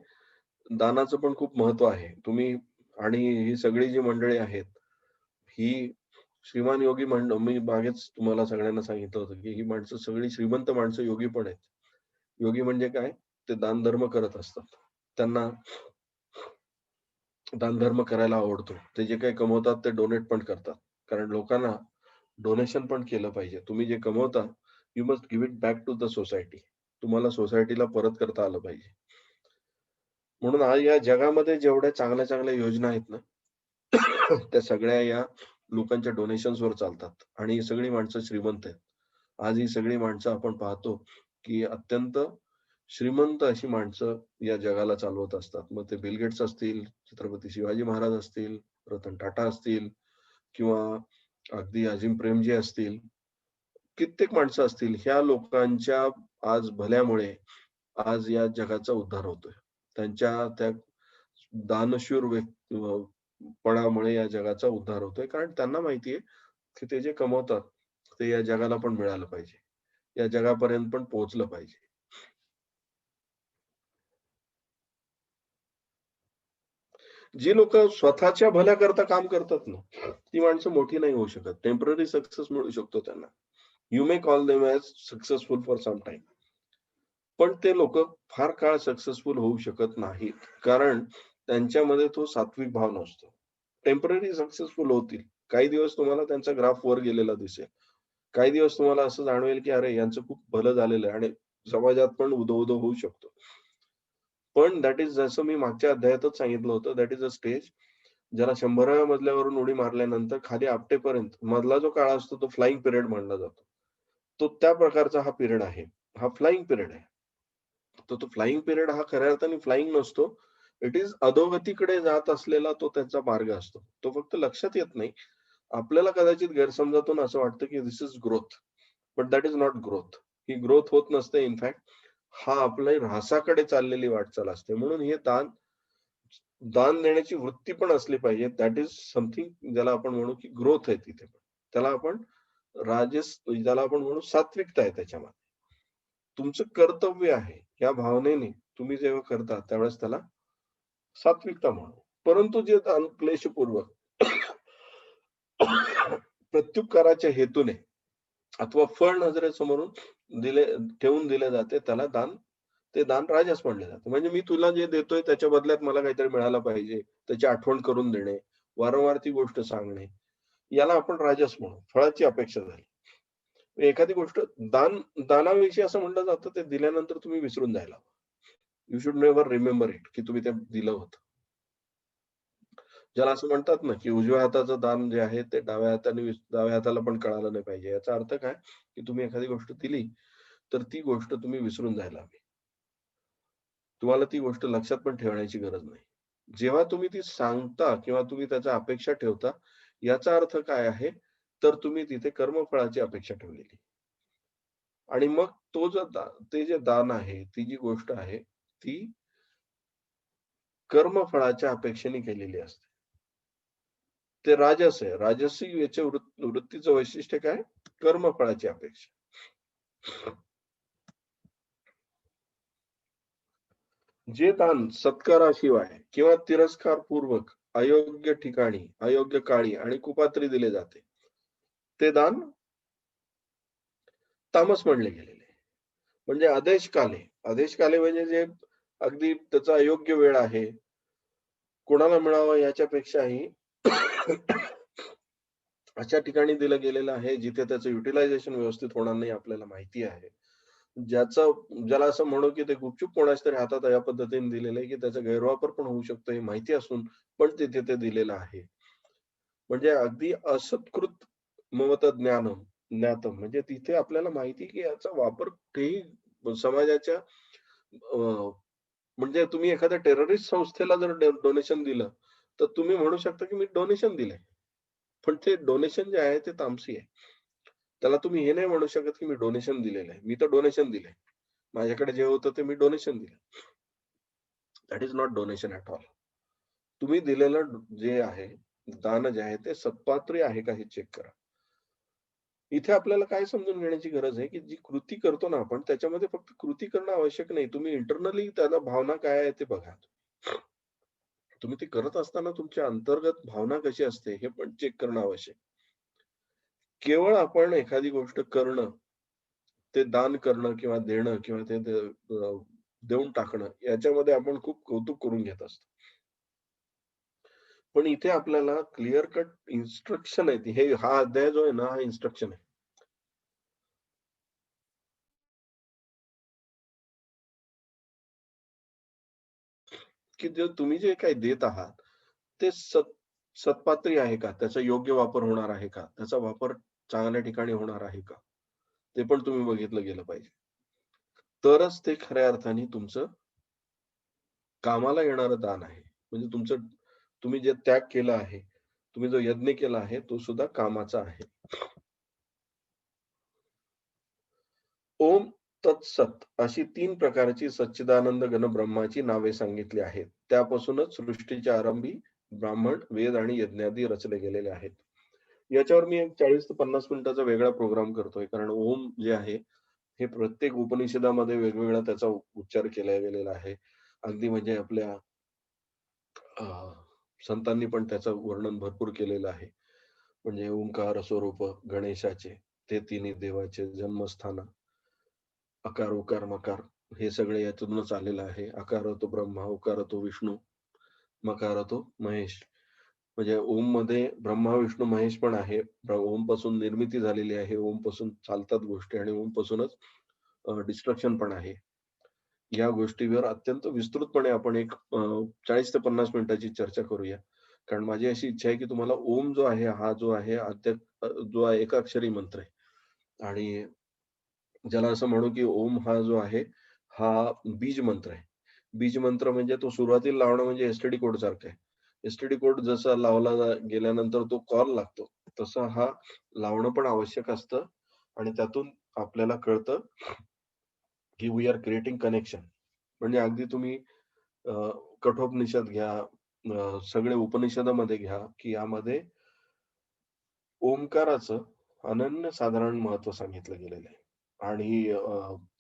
दानाचं पण खूप महत्व आहे. तुम्ही आणि ही सगळी जी मंडळी आहेत, ही श्रीमान योगी मी मागेच तुम्हाला सगळ्यांना सांगितलं होतं, की ही माणसं सगळी श्रीमंत माणसं योगी पण आहेत. योगी म्हणजे काय? ते दानधर्म करत असतात. त्यांना दानधर्म करायला आवडतो. ते जे काही कमवतात ते डोनेट पण करतात. कारण लोकांना डोनेशन पण केलं पाहिजे. तुम्ही जे कमवता, you must give it back to the society. तुम्हाला सोसायटीला परत करता आलं पाहिजे. म्हणून आज या जगामध्ये जेवढ्या चांगल्या-चांगल्या योजना आहेत ना, त्या सगळ्या या लोकांच्या डोनेशन्सवर चालतात आणि ही सगळी माणसं श्रीमंत आहेत. आज ही सगळी माणसं आपण पाहतो, की अत्यंत श्रीमंत अशी माणसं या जगाला चालवत असतात. मग ते बिल गेट्स असतील, छत्रपती शिवाजी महाराज असतील, रतन टाटा असतील किंवा अगदी अजिम प्रेमजी असतील, कित्येक माणसं असतील. ह्या लोकांच्या आज भल्यामुळे आज या जगाचा उद्धार होतोय. त्यांच्या त्या दानशूर पणामुळे या जगाचा उद्धार होतोय. कारण त्यांना माहितीये, की ते जे कमवतात, ते या जगाला पण मिळालं पाहिजे. या जगापर्यंत पण पोहोचलं पाहिजे. जी लोकं स्वतःच्या भल्याकरता काम करतात ना, ती माणसं मोठी नाही होऊ शकत. टेम्पररी सक्सेस मिळू शकतो त्यांना. You may call them as successful for some time. पण ते लोकं फार काळ सक्सेसफुल होऊ शकत नाहीत. कारण त्यांच्यामध्ये तो सात्विक भाव नसतो. टेम्पररी सक्सेसफुल होतील. काही दिवस तुम्हाला त्यांचा ग्राफ वर गेलेला दिसेल. काही दिवस तुम्हाला असं जाणवेल, की अरे यांचं खूप भलं झालेलं आहे आणि समाजात पण उदो-उदो होऊ शकतो. पण दॅट इज जसं मी मागच्या अध्यायातच सांगितलं होतं, दॅट इज अ स्टेज ज्याला 100व्या मजल्यावरून उडी मारल्यानंतर खाली आपटेपर्यंत मधला जो काळ असतो तो फ्लाइंग पिरियड मानला जातो. तो त्या प्रकारचा हा पिरियड आहे. हा फ्लाइंग पिरियड आहे. तर तो फ्लाइंग पिरियड हा खऱ्या अर्थाने फ्लाइंग नसतो. इट इज अधोगतीकडे जात असलेला तो त्याचा मार्ग असतो. तो फक्त लक्षात येत नाही. आपल्याला कदाचित गैरसमजातून असं वाटतं, की this is growth. But that is not growth. He growth होत नसते. इनफॅक्ट हा आपल्या ऱ्हासाकडे चाललेली वाटचाल असते. म्हणून हे दान देण्याची वृत्ती पण असली पाहिजे. दॅट इज समथिंग ज्याला आपण म्हणू, की ग्रोथ आहे तिथे पण. त्याला आपण ज्याला आपण म्हणू सात्विकता आहे त्याच्यामध्ये. तुमचं कर्तव्य आहे. या भावनेने तुम्ही जेव्हा करता त्यावेळेस त्याला सात्विकता म्हणू. परंतु जे दान क्लेशपूर्वक प्रत्युपकाराच्या हेतूने अथवा फळ नजरेसमोरून ठेवून दिले जाते त्याला ते दान राजस म्हणले जाते. म्हणजे मी तुला जे देतोय त्याच्या बदल्यात मला काहीतरी मिळालं पाहिजे. त्याची आठवण करून देणे, वारंवार ती गोष्ट सांगणे. याला आपण राजस म्हणू. फळाची अपेक्षा झाली. एखादी गोष्ट दानाविषयी असं म्हटलं जातं ते दिल्यानंतर तुम्ही विसरून जायला हवं. You should never remember it की तुम्ही ते दिलं होतं. ज्याला असं म्हणतात ना, की उजव्या हाताचं दान जे आहे ते डाव्या हाताला पण कळालं नाही पाहिजे. याचा अर्थ काय, की तुम्ही एखादी गोष्ट दिली, तर ती गोष्ट तुम्ही विसरून जायला हवी. तुम्हाला ती गोष्ट लक्षात पण ठेवण्याची गरज नाही. जेव्हा तुम्ही ती सांगता किंवा तुम्ही त्याच्या अपेक्षा ठेवता, याचा अर्थ काय आहे, तर तुम्ही तिथे कर्मफळाची अपेक्षा ठेवलेली. आणि मग ते जे दान आहे, ती जी गोष्ट आहे, ती कर्मफळाच्या अपेक्षेने केलेली असते. ते राजस आहे. राजसी याच्या वृत्तीचं वैशिष्ट्य काय? कर्मफळाची अपेक्षा. जे दान सत्काराशिवाय किंवा तिरस्कारपूर्वक अयोग्य ठिकाणी, अयोग्य काळी आणि कुपात्री दिले जाते, ते दान तामस म्हणले गेलेले आहे. म्हणजे आदेशकाले म्हणजे जे अगदी त्याचा अयोग्य वेळ आहे. कोणाला मिळावं याच्यापेक्षाही अशा ठिकाणी दिलं गेलेलं आहे, जिथे त्याचं युटिलायझेशन व्यवस्थित होणार नाही आपल्याला माहिती आहे. ज्याला असं म्हणू, की ते गुपचूप कोणाच्यातरी हातात या पद्धतीने दिलेलं आहे, की त्याचा गैरवापर पण होऊ शकतो हे माहिती असून पण तिथे ते दिलेलं आहे. म्हणजे अगदी असत्कृत ममत ज्ञातम म्हणजे तिथे आपल्याला माहिती, की याचा वापर कुठेही समाजाच्या म्हणजे तुम्ही एखाद्या टेररिस्ट संस्थेला जर डोनेशन दिलं, तर तुम्ही म्हणू शकता, की मी डोनेशन दिलंय. पण ते डोनेशन जे आहे ते तामसी आहे. त्याला तुम्ही हे नाही म्हणू शकत, की मी डोनेशन दिलेलं आहे. मी तर डोनेशन दिलंय. माझ्याकडे जे होतं ते मी डोनेशन दिलं. That is not donation at all. तुम्ही दिलेलं जे आहे, दान जे आहे ते सत्पात्री आहे का हे चेक करा. इथे आपल्याला काय समजून घेण्याची गरज आहे, की जी कृती करतो ना आपण त्याच्यामध्ये फक्त कृती करणं आवश्यक नाही. तुम्ही इंटरनली त्याला भावना काय आहे ते बघा. तुम्ही ते करत असताना तुमच्या अंतर्गत भावना कशी असते हे पण चेक करणं आवश्यक. केवळ आपण एखादी गोष्ट करणं, ते दान करणं किंवा देणं किंवा ते देऊन टाकणं याच्यामध्ये आपण खूप कौतुक करून घेत असतो. पण इथे आपल्याला क्लिअर कट इन्स्ट्रक्शन आहे. हा अध्याय जो आहे ना, हा इन्स्ट्रक्शन आहे. की तुम्ही जे काही देत आहात, ते सत्पात्री आहे का? त्याचा योग्य वापर होणार आहे का? त्याचा वापर चांगल्या ठिकाणी होणार आहे का? ते पण तुम्ही बघितलं गेलं पाहिजे. तरच ते खऱ्या अर्थाने तुमचं कामाला येणारं दान आहे. म्हणजे तुम्ही जे त्याग केला आहे, तुम्ही जो यज्ञ केला आहे, तो सुद्धा कामाचा आहे. ओम तत्सत अशी 3 प्रकारची सच्चिदानंद घन ब्रह्माची नावे सांगितली आहेत. त्यापासूनच सृष्टीच्या आरंभी ब्राह्मण, वेद आणि यज्ञादी रचले गेलेले आहेत. याच्यावर मी एक 40 ते 50 मिनिटाचा वेगळा प्रोग्राम करतोय. कारण ओम जे आहे, हे प्रत्येक उपनिषदामध्ये वेगवेगळा त्याचा उच्चार केला गेलेला आहे. अगदी म्हणजे आपल्या अ, संतांनी पण त्याचं वर्णन भरपूर केलेलं आहे. म्हणजे ओंकार स्वरूप गणेशाचे, ते तिन्ही देवाचे जन्मस्थान, अकार, उकार, मकार हे सगळे यातूनच आलेलं आहे. अकार तो ब्रह्मा, उकार तो विष्णू, मकार तो महेश. म्हणजे ओम मध्ये ब्रह्मा, विष्णू, महेश पण आहे. ओम पासून निर्मिती झालेली आहे. ओम पासून चालतात गोष्टी आणि ओम पासूनच डिस्ट्रक्शन पण आहे. या गोष्टीवर अत्यंत विस्तृतपणे आपण एक 40 ते 50 मिनिटाची चर्चा करूया. कारण माझी अशी इच्छा आहे, की तुम्हाला ओम जो आहे, हा जो आहे जो आहे एकाक्षरी मंत्र आहे आणि ज्याला असं म्हणू, की ओम हा जो आहे, हा बीज मंत्र आहे. बीज मंत्र म्हणजे तो सुरुवातीला लावणं म्हणजे एसटीडी कोड सारखं आहे. एसटीडी कोड जसा लावला गेल्यानंतर तो कॉल लागतो, तसा हा लावणं पण आवश्यक असतं आणि त्यातून आपल्याला कळतं, की वी आर क्रिएटिंग कनेक्शन. म्हणजे अगदी तुम्ही अ, कठोपनिषद घ्या, सगळे उपनिषदामध्ये घ्या, की यामध्ये ओंकाराचं अनन्यसाधारण महत्त्व सांगितलं गेलेलं आहे. आणि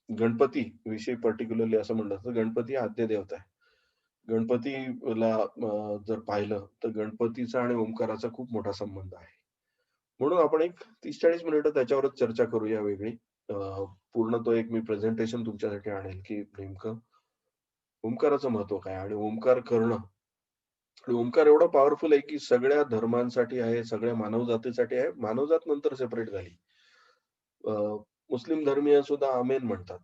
गणपती विषयी पर्टिक्युलरली असं म्हटलं तर गणपती आद्य देवता आहे. गणपतीला जर पाहिलं तर गणपतीचा आणि ओंकाराचा खूप मोठा संबंध आहे. म्हणून आपण एक 30-40 मिनिटं त्याच्यावरच चर्चा करूया वेगळी. अ, पूर्ण तो एक मी प्रेझेंटेशन तुमच्यासाठी आणेल, की नेमकं ओंकाराचं महत्त्व काय आणि ओंकार करणं आणि ओंकार एवढा पॉवरफुल आहे, की सगळ्या धर्मांसाठी आहे, सगळ्या मानवजातीसाठी आहे. मानवजात नंतर सेपरेट झाली. अ, मुस्लिम धर्मीय सुद्धा आमेन म्हणतात.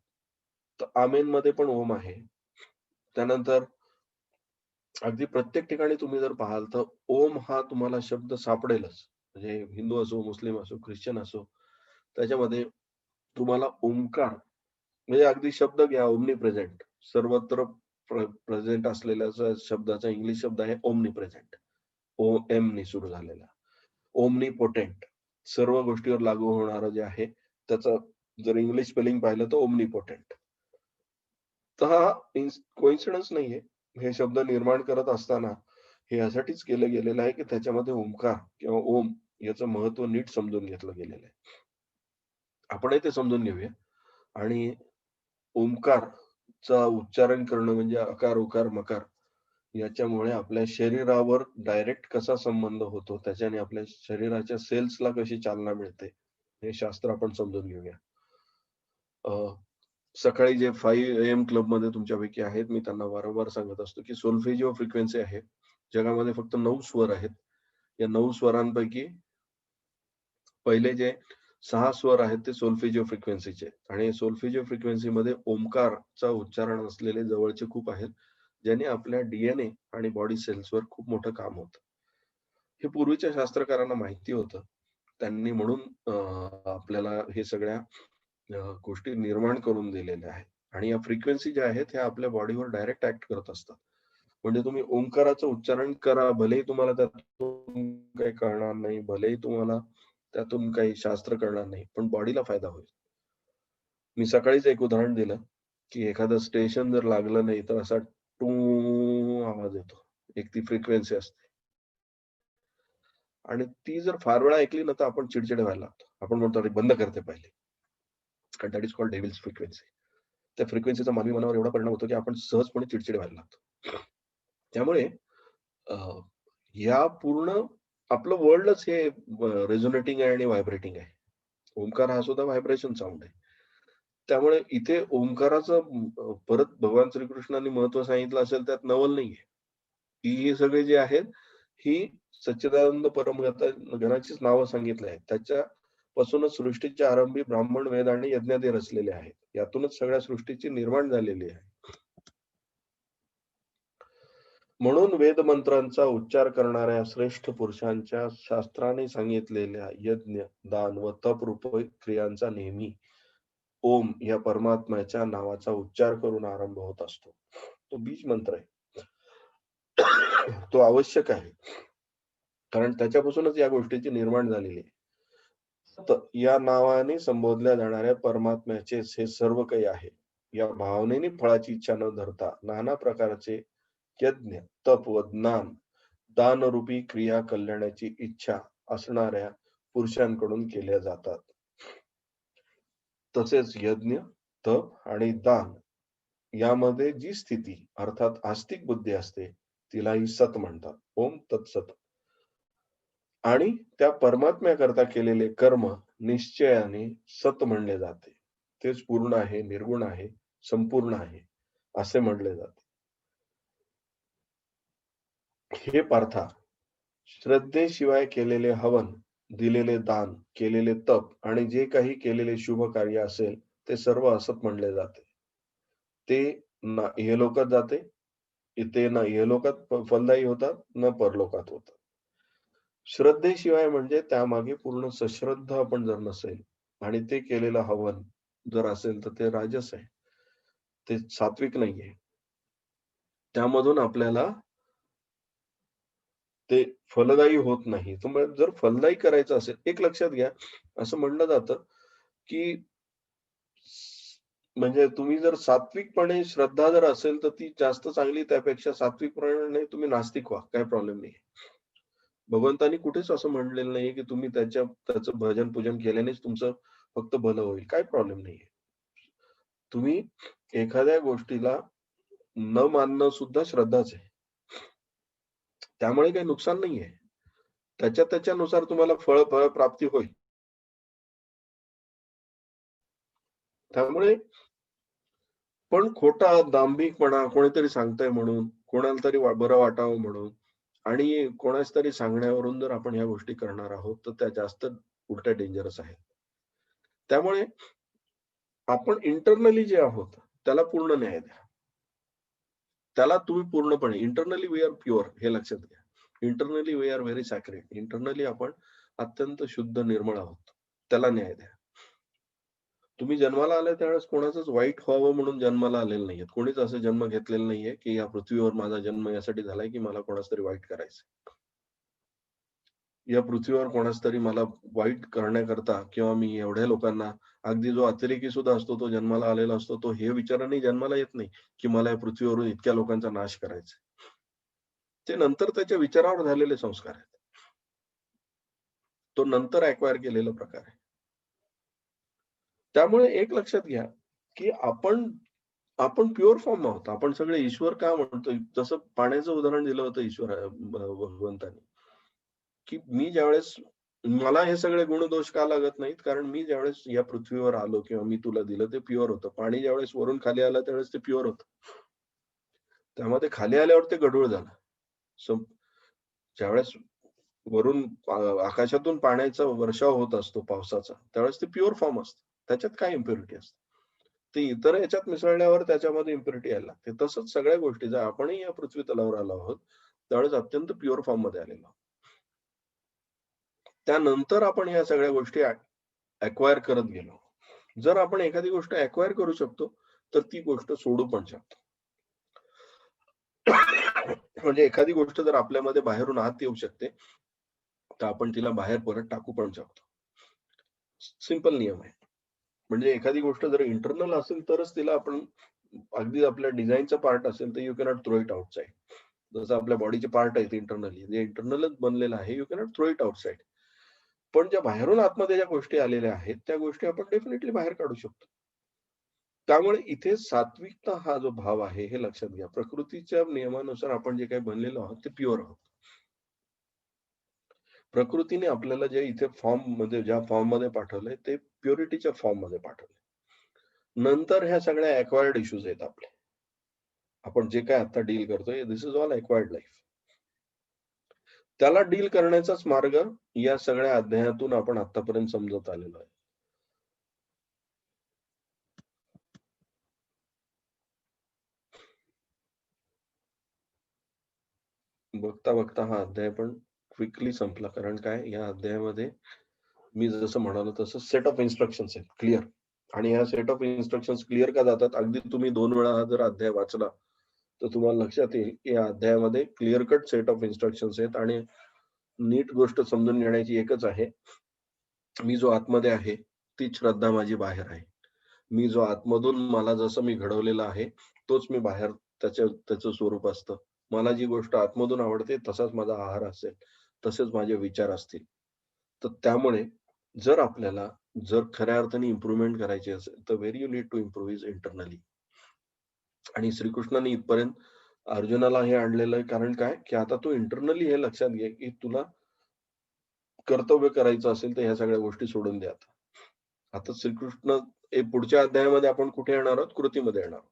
तर आमेनमध्ये पण ओम आहे. त्यानंतर अगदी प्रत्येक ठिकाणी तुम्ही जर पाहाल तर ओम हा तुम्हाला शब्द सापडेलच. म्हणजे हिंदू असो, मुस्लिम असो, ख्रिश्चन असो, त्याच्यामध्ये तुम्हाला ओंकार म्हणजे अगदी शब्द घ्या ओमनीप्रेझेंट. सर्वत्र प्रेझेंट असलेल्या शब्दाचा इंग्लिश शब्द आहे ओमनीप्रेझेंट. ओएम नी सुरू झालेला. ओमनीपोटेंट. सर्व गोष्टीवर लागू होणारं जे आहे, त्याचं जर इंग्लिश स्पेलिंग पाहिलं तर ओमनीपोटेंट. तर हा कोइन्सिडन्स नाहीये. हे शब्द निर्माण करत असताना हे यासाठीच केलं गेलेलं आहे, की त्याच्यामध्ये ओंकार किंवा ओम याचं महत्त्व नीट समजून घेतलं गेलेलं आहे. आपणही ते समजून घेऊया आणि ओंकारचा उच्चारण करणं म्हणजे अकार, उकार, मकार याच्यामुळे आपल्या शरीरावर डायरेक्ट कसा संबंध होतो, त्याच्याने आपल्या शरीराच्या सेल्सला कशी चालना मिळते, हे शास्त्र आपण समजून घेऊया. सकाळी जे 5 AM क्लबमध्ये तुमच्यापैकी आहेत, मी त्यांना वारंवार सांगत असतो, की सोल्फेजिओ फ्रिक्वेन्सी आहे. जगामध्ये फक्त 9 स्वर आहेत. या 9 स्वरांपैकी पहिले जे 6 स्वर आहेत ते सोल्फेजिओ फ्रिक्वेन्सीचे आणि सोल्फेजिओ फ्रिक्वेन्सीमध्ये ओमकारचा उच्चारण असलेले जवळचे खूप आहेत, ज्याने आपल्या DNA आणि बॉडी सेल्सवर खूप मोठं काम होतं. हे पूर्वीच्या शास्त्रकारांना माहिती होतं. त्यांनी म्हणून आपल्याला हे सगळ्या गोष्टी निर्माण करून दिलेल्या आहेत आणि या फ्रिक्वेन्सी ज्या आहेत, ह्या आपल्या बॉडीवर डायरेक्ट ॲक्ट करत असतात. म्हणजे तुम्ही ओंकाराचं उच्चारण करा, भलेही तुम्हाला त्यातून काही कळणार नाही, भलेही तुम्हाला त्यातून काही शास्त्र कळणार नाही, पण बॉडीला फायदा होईल. मी सकाळीच एक उदाहरण दिलं, की एखादं स्टेशन जर लागलं नाही, तर असा टू आवाज येतो. एक ती फ्रिक्वेन्सी असते. आणि ती जर फार वेळा ऐकली ना तर आपण चिडचिड व्हायला लागतो. आपण म्हणतो अरे बंद करते पहिले. कारण that is called devil's frequency. त्या फ्रिक्वेन्सीचा मानवी मनावर एवढा परिणाम होतो की आपण सहजपणे चिडचिड व्हायला लागतो. त्यामुळे अ, या पूर्ण आपलं वर्ल्डच हे रेझोनेटिंग आहे आणि व्हायब्रेटिंग आहे. ओंकार हा सुद्धा व्हायब्रेशन साउंड आहे. त्यामुळे इथे ओंकाराचं परत भगवान श्रीकृष्णांनी महत्व सांगितलं असेल त्यात नवल नाहीये. की हे सगळे जे आहेत ही सच्चिदानंद परमगणाचीच नावं सांगितली आहेत. त्याच्यापासूनच सृष्टीच्या आरंभी ब्राह्मण, वेद आणि यज्ञादी रचलेले आहेत. यातूनच सगळ्या सृष्टीची निर्माण झालेली आहे. म्हणून वेद मंत्रांचा उच्चार करणाऱ्या श्रेष्ठ पुरुषांच्या शास्त्राने सांगितलेल्या यज्ञ, दान व तप रूप क्रियांचा नेहमी ओम या परमात्म्याच्या नावाचा उच्चार करून आरंभ होत असतो. तो बीज मंत्र आहे. तो आवश्यक आहे. कारण त्याच्यापासूनच या गोष्टीची निर्माण झालेली आहे. या नावाने संबोधल्या जाणाऱ्या परमात्म्याचेच हे सर्व काही आहे. या भावनेने फळाची इच्छा न धरता नाना प्रकारचे यज्ञ, तप व ज्ञान, दानरूपी क्रिया कल्याणाची इच्छा असणाऱ्या पुरुषांकडून केल्या जातात. तसेच यज्ञ, तप आणि दान यामध्ये जी स्थिती अर्थात आस्तिक बुद्धी असते तिलाही सत म्हणतात. ओम तत्सत. आणि त्या परमात्म्याकरता केलेले कर्म निश्चयाने सत म्हणले जाते. तेच पूर्ण आहे, निर्गुण आहे, संपूर्ण आहे असे म्हणले जाते. हे पार्था, श्रद्धेशिवाय केलेले हवन, दिलेले दान, केलेले तप आणि जे काही केलेले शुभ कार्य असेल ते सर्व असत म्हणले जाते. ते ना इहलोकात जाते, ते ना इहलोकात फलदायी होतात, न परलोकात होतात. श्रद्धेशिवाय म्हणजे त्यामागे पूर्ण सश्रद्धा आपण जर नसेल आणि ते केलेलं हवन जर असेल तर ते राजस आहे, ते सात्विक नाहीये. त्यामधून आपल्याला ते फलदायी होत नाही. तुम्हाला जर फलदायी करायचं असेल, एक लक्षात घ्या, असं म्हणलं जातं की म्हणजे तुम्ही जर सात्विकपणे श्रद्धा जर असेल तर ती जास्त चांगली, त्यापेक्षा सात्विकपणे तुम्ही नास्तिक व्हा, काही प्रॉब्लेम नाही. भगवंतांनी कुठेच असं म्हणलेलं नाहीये की तुम्ही त्याचं भजन पूजन केल्यानेच तुमचं फक्त भलं होईल, काही प्रॉब्लेम नाहीये. तुम्ही एखाद्या गोष्टीला न मानणं सुद्धा श्रद्धाच आहे. त्यामुळे काही नुकसान नाहीये. त्याच्यानुसार तुम्हाला फळ प्राप्ती होईल. त्यामुळे पण खोटा दांभिकपणा कोणीतरी सांगतंय म्हणून, कोणाला तरी बरं वाटावं म्हणून आणि कोणाच तरी सांगण्यावरून जर आपण ह्या गोष्टी करणार आहोत तर त्या जास्त उलट्या डेंजरस आहेत. त्यामुळे आपण इंटरनली जे आहोत त्याला पूर्ण न्याय द्या. त्याला तुम्ही पूर्णपणे इंटरनली वी आर प्युअर, हे लक्षात घ्या. Internally we are very sacred. Internally आपण अत्यंत शुद्ध निर्मळ आहोत. त्याला न्याय द्या. तुम्ही जन्माला आले त्यावेळेस कोणाचंच वाईट व्हावं म्हणून जन्माला आलेलं नाहीये. कोणीच असं जन्म घेतलेला नाहीये की या पृथ्वीवर माझा जन्म यासाठी झालाय की मला कोणाच तरी वाईट करायचं. या पृथ्वीवर कोणाच तरी मला वाईट करण्याकरता किंवा मी एवढ्या लोकांना, अगदी जो अतिरेकी सुद्धा असतो तो जन्माला आलेला असतो, तो हे विचाराने जन्माला येत नाही की मला या पृथ्वीवरून इतक्या लोकांचा नाश करायचा. ते नंतर त्याच्या विचारावर झालेले संस्कार आहेत. तो नंतर अक्वायर केलेला प्रकार आहे. त्यामुळे एक लक्षात घ्या की आपण प्युअर फॉर्म आहोत. आपण सगळे ईश्वर का म्हणतोय? जसं पाण्याचं उदाहरण दिलं होतं भगवंतानी, की मी ज्यावेळेस मला हे सगळे गुणदोष का लागत नाहीत, कारण मी ज्यावेळेस या पृथ्वीवर आलो किंवा मी तुला दिलं ते प्युअर होतं. पाणी ज्यावेळेस वरून खाली आलं त्यावेळेस ते प्युअर होतं. त्यामुळे ते खाली आल्यावर ते गढूळ झालं. ज्यावेळेस वरून आकाशातून पाण्याचा वर्षाव होत असतो पावसाचा, त्यावेळेस ते प्युअर फॉर्म असतं. त्याच्यात काय इम्प्युरिटी असते? ते इतर याच्यात मिसळल्यावर त्याच्यामध्ये इम्प्युरिटी यायला लागते. तसंच सगळ्या गोष्टी, जर आपणही या पृथ्वी तलावर आलो आहोत त्यावेळेस अत्यंत प्युअर फॉर्म मध्ये आलेलो आहोत. त्यानंतर आपण या सगळ्या गोष्टी अक्वायर करत गेलो. जर आपण एखादी गोष्ट अक्वायर करू शकतो तर ती गोष्ट सोडू पण शकतो. म्हणजे एखादी गोष्ट जर आपल्यामध्ये बाहेरून आत येऊ शकते तर आपण तिला बाहेर परत टाकू पण शकतो. सिंपल नियम आहे. म्हणजे एखादी गोष्ट जर इंटरनल असेल तरच तिला आपण, अगदी आपल्या डिझाईनचा पार्ट असेल तर you cannot throw it outside. जसं आपल्या बॉडीचे पार्ट आहेत इंटरनली, जे इंटरनलच बनलेलं आहे, you cannot throw it outside. पण ज्या बाहेरून आतमध्ये ज्या गोष्टी आलेल्या आहेत, त्या गोष्टी आपण डेफिनेटली बाहेर काढू शकतो. त्यामुळे इथे सात्विकता हा जो भाव आहे हे लक्षात घ्या. प्रकृतीच्या नियमानुसार आपण जे काही बनलेलो आहोत ते प्युअर आहोत. प्रकृतीने आपल्याला जे इथे ज्या फॉर्ममध्ये पाठवलंय ते प्युरिटीच्या फॉर्ममध्ये पाठवलंय. नंतर ह्या सगळ्या अक्वायर्ड इश्यूज आहेत आपले. आपण जे काही आता डील करतोय, दिस इज ऑल अक्वायर्ड लाईफ. त्याला डील करण्याचाच मार्ग या सगळ्या अध्यायातून आपण आतापर्यंत समजत आलेलो आहे. बघता बघता हा अध्याय पण क्विकली संपला. कारण काय, या अध्यायामध्ये मी जसं म्हणालो तसं सेट ऑफ इन्स्ट्रक्शन्स आहेत क्लिअर. आणि या सेट ऑफ इन्स्ट्रक्शन्स क्लिअर का जातात, अगदी तुम्ही 2 वेळा हा जर अध्याय वाचला तर तुम्हाला लक्षात येईल की या अध्यायामध्ये clear cut set of instructions आहेत. आणि नीट गोष्ट समजून घेण्याची एकच आहे, मी जो आतमध्ये आहे तीच श्रद्धा माझी बाहेर आहे. मी जो आतमधून मला जसं मी घडवलेलं आहे तोच मी बाहेर त्याचं स्वरूप असतं. मला जी गोष्ट आतमधून आवडते तसाच माझा आहार असेल, तसेच माझे विचार असतील. तर त्यामुळे जर आपल्याला खऱ्या अर्थाने इम्प्रुव्हमेंट करायची असेल तर very you need to improve is internally. आणि श्रीकृष्णाने इथपर्यंत अर्जुनाला हे आणलेलं आहे. कारण काय, की आता तू इंटरनली हे लक्षात घे की तुला कर्तव्य करायचं असेल तर ह्या सगळ्या गोष्टी सोडून द्या. आता श्रीकृष्ण पुढच्या अध्यायामध्ये आपण कुठे येणार आहोत, कृतीमध्ये येणार आहोत.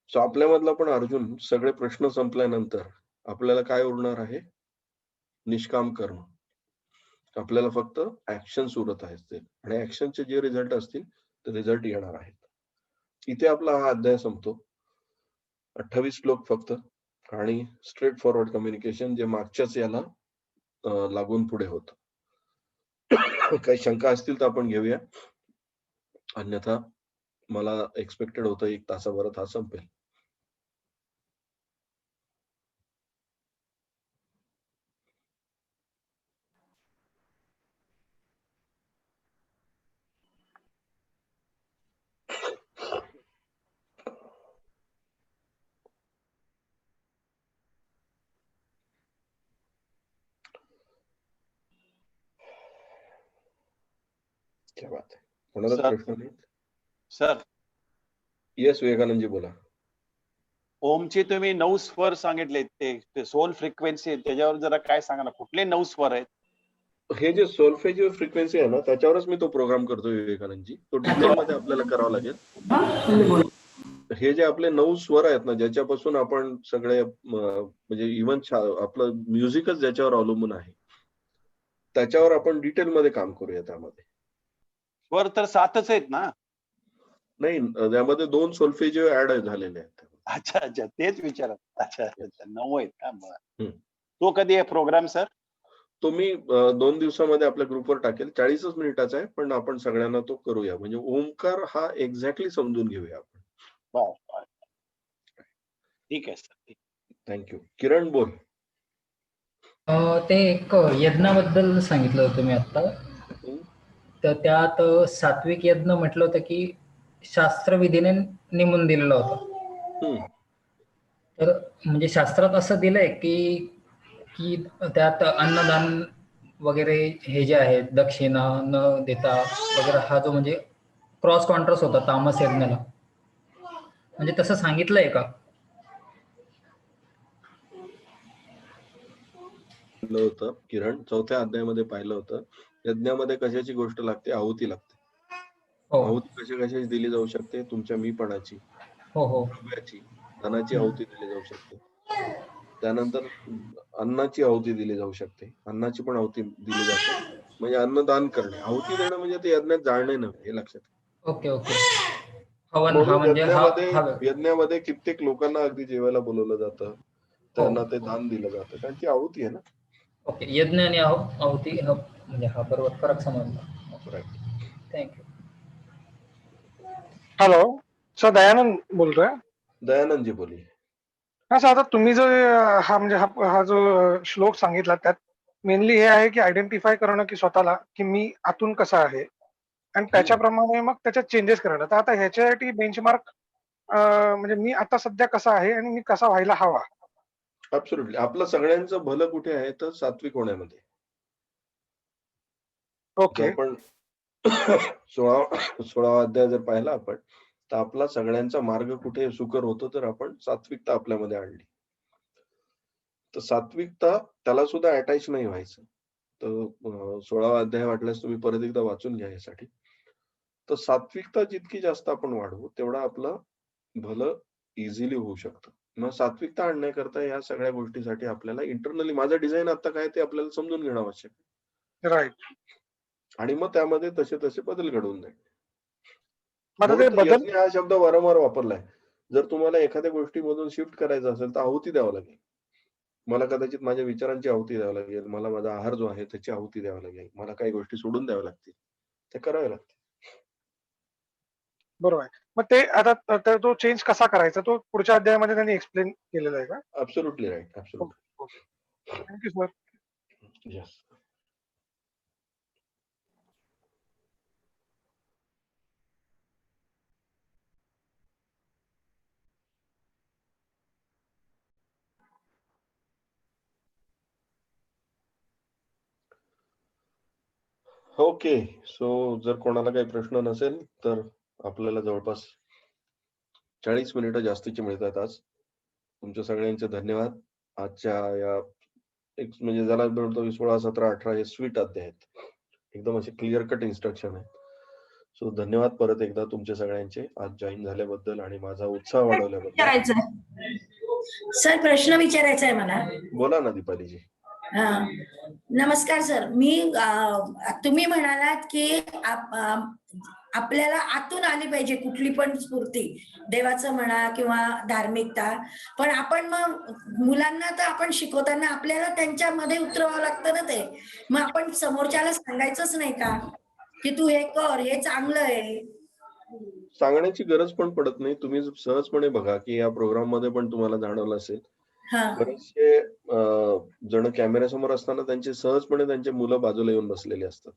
सो आपल्यामधला पण अर्जुन सगळे प्रश्न संपल्यानंतर आपल्याला काय उरणार आहे, निष्काम कर्म. आपल्याला फक्त ऍक्शन्स उरत आहेत आणि ऍक्शनचे जे रिझल्ट असतील ते रिझल्ट येणार आहेत. इथे आपला हा अध्याय संपतो. 28 श्लोक फक्त आणि स्ट्रेट फॉरवर्ड कम्युनिकेशन जे मागच्याच याला लागून पुढे होतं. काही शंका असतील तर आपण घेऊया, अन्यथा मला एक्सपेक्टेड होतं 1 तासाभरात हा संपेल. क्या बात आहे. कोणाला सर. प्रश्न नाही? सर, येस विवेकानंदजी बोला. ओमचे तुम्ही 9 स्वर सांगितले, ते सोल फ्रिक्वेन्सी त्याच्यावर जरा काय सांगा ना, कुठले 9 स्वर आहेत? हे जे सोल्फेजिओ फ्रिक्वेन्सी आहे ना, त्याच्यावरच मी तो प्रोग्राम करतोय विवेकानंदजी. तो डिटेलमध्ये आपल्याला करावा लागेल. हे जे आपले 9 स्वर आहेत ना, ज्याच्यापासून आपण सगळे म्हणजे इव्हन आपलं म्युझिकच ज्याच्यावर अवलंबून आहे, त्याच्यावर आपण डिटेलमध्ये काम करूया. त्यामध्ये स्वर तर 7च आहेत ना? नाही, त्यामध्ये 2 सोल्फेजिओ ऍड झालेले आहेत. अच्छा अच्छा, तेच विचारत. अच्छा अच्छा, 9 आहेत का? बरं. हम्म. तो कधी आहे प्रोग्राम सर? तो मी 2 दिवसामध्ये आपल्या ग्रुपवर टाकेल. 40च मिनिटाचा आहे, पण आपण सगळ्यांना तो करूया. म्हणजे ओमकार हा एक्झॅक्टली समजून घेऊया आपण. बर बर. ठीक आहे सर, ठीक. थँक्यू. किरण बोल. ते एक यज्ञाबद्दल सांगितलं होतं मी आता. तर त्यात सात्विक यज्ञ म्हटलं होतं की शास्त्रविधीने नेमून दिलेला होता. तर म्हणजे शास्त्रात असं दिलंय की त्यात अन्नदान वगैरे हे जे आहे, दक्षिणा न देता वगैरे, हा जो म्हणजे क्रॉस कॉन्ट्रास्ट होता तामस यज्ञाला. म्हणजे तसं सांगितलंय का? होतं किरण, 4थ्या अध्यायामध्ये पाहिलं होतं. यज्ञामध्ये कशाची गोष्ट लागते, आहुती लागते. हो आहुती कशाची दिली जाऊ शकते, तुमच्या मीपणाची, हो हो द्रव्याची, धनाची आहुती दिली जाऊ शकते. त्यानंतर अन्नाची आहुती दिली जाऊ शकते. अन्नाची पण आहुती दिली जाते. म्हणजे अन्नदान करणे. आहुती देणं म्हणजे ते यज्ञात जाळणे नव्हे, हे लक्षात घ्या. Okay okay. हवन हा म्हणून म्हणजे यज्ञामध्ये कित्येक लोकांना अगदी जेवायला बोलवलं जातं, त्यांना ते दान दिलं जातं, कारण ती आहुती आहे ना. ओके, यज्ञ आणि आहुती म्हणजे हा बरोबर फरक समजला. Right. Thank you. Hello sir, Dayanand बोलतोय. दयानंदजी बोलिये. हा सर, आता तुम्ही जो हा जो श्लोक सांगितला त्यात मेनली हे आहे की आयडेंटिफाय करणं की स्वतःला की मी आतून कसा आहे आणि त्याच्याप्रमाणे मग त्याच्यात चेंजेस करणं. तर आता ह्याच्यासाठी बेंचमार्क म्हणजे मी आता सध्या कसा आहे आणि मी कसा व्हायला हवा, ऍब्सोल्युटली. आपलं सगळ्यांचं भलं कुठे आहे तर सात्विक होण्यामध्ये. ओके. जर आपण 16वा अध्याय जर पाहिला आपण, तर आपला सगळ्यांचा मार्ग कुठे सुकर होतो तर आपण सात्विकता आपल्यामध्ये आणली. तर सात्विकता त्याला सुद्धा अटॅच नाही व्हायचं. तर 16वा अध्याय वाटल्यास तुम्ही परत एकदा वाचून घ्या यासाठी. तर सात्विकता जितकी जास्त आपण वाढवू तेवढं आपलं भलं इझिली होऊ शकतं. मग सात्विकता आणण्याकरता या सगळ्या गोष्टीसाठी आपल्याला इंटरनली माझं डिझाइन आता काय ते आपल्याला समजून घेणं आवश्यक आहे. राईट. आणि मग त्यामध्ये तसे बदल घडवून जाईल. मग आता म्हणून ते तर बदल यज्ञ हा शब्द वारंवार वापरलाय. जर तुम्हाला एखाद्या गोष्टीमधून शिफ्ट करायचं असेल तर आहुती द्यावं लागेल. मला कदाचित माझ्या विचारांची आहुती द्यावी लागेल. मला माझा आहार जो आहे त्याची आहुती द्यावी लागेल. मला काही गोष्टी सोडून द्याव्या लागतील. ते कराव्या लागतील. बरोबर आहे. मग ते आता तो चेंज कसा करायचा तो पुढच्या अध्यायामध्ये त्यांनी एक्सप्लेन केलेला आहे का? Absolutely right. Absolutely. Thank you sir. Yes. Okay. So जर कोणाला काही प्रश्न नसेल तर आपल्याला जवळपास 40 मिनिटं जास्तीची मिळतात आज. तुमच्या सगळ्यांचे धन्यवाद. आजच्या या एक म्हणजे ज्याला बोलतो 16, 17, 18 हे स्वीट अध्याय आहेत. एकदम असे क्लिअर कट इन्स्ट्रक्शन आहेत. सो धन्यवाद परत एकदा तुमच्या सगळ्यांचे आज जॉईन झाल्याबद्दल आणि माझा उत्साह वाढवल्याबद्दल. सर प्रश्न विचारायचा आहे मला. बोला ना दीपालीजी. नमस्कार सर. तुम्ही म्हणालात की आपल्याला आतून आली पाहिजे कुठली पण स्फूर्ती, देवाचं म्हणा किंवा धार्मिकता, पण आपण मग मुलांना तर आपण शिकवताना आपल्याला त्यांच्यामध्ये उतरवावं लागतं ना ते. मग आपण समोरच्याला सांगायचंच नाही का की तू हे कर, हे चांगलं आहे? सांगण्याची गरज पण पडत नाही. तुम्ही सहजपणे बघा की या प्रोग्राम मध्ये पण तुम्हाला जाणवलं असेल बरेचसे जण कॅमेऱ्यासमोर असताना सहजपणे त्यांचे मुलं बाजूला येऊन बसलेले असतात.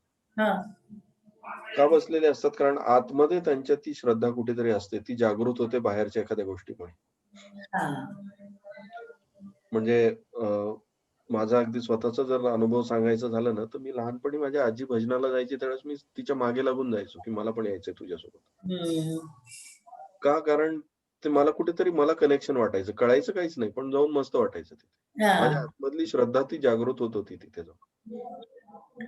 का बसलेले असतात? कारण आतमध्ये त्यांच्या ती श्रद्धा कुठेतरी असते, ती जागृत होते बाहेरच्या एखाद्या गोष्टीमुळे. म्हणजे माझा अगदी स्वतःचा जर अनुभव सांगायचा झाला ना तर मी लहानपणी माझ्या आजी भजनाला जायची त्यावेळेस मी तिच्या मागे लागून जायचो की मला पण यायचंय तुझ्यासोबत. का? कारण ते मला कुठेतरी मला कनेक्शन वाटायचं, कळायचं काहीच नाही पण जाऊन मस्त वाटायचं तिथे. माझ्या आतमधली श्रद्धा ती जागृत होत होती तिथे जाऊन.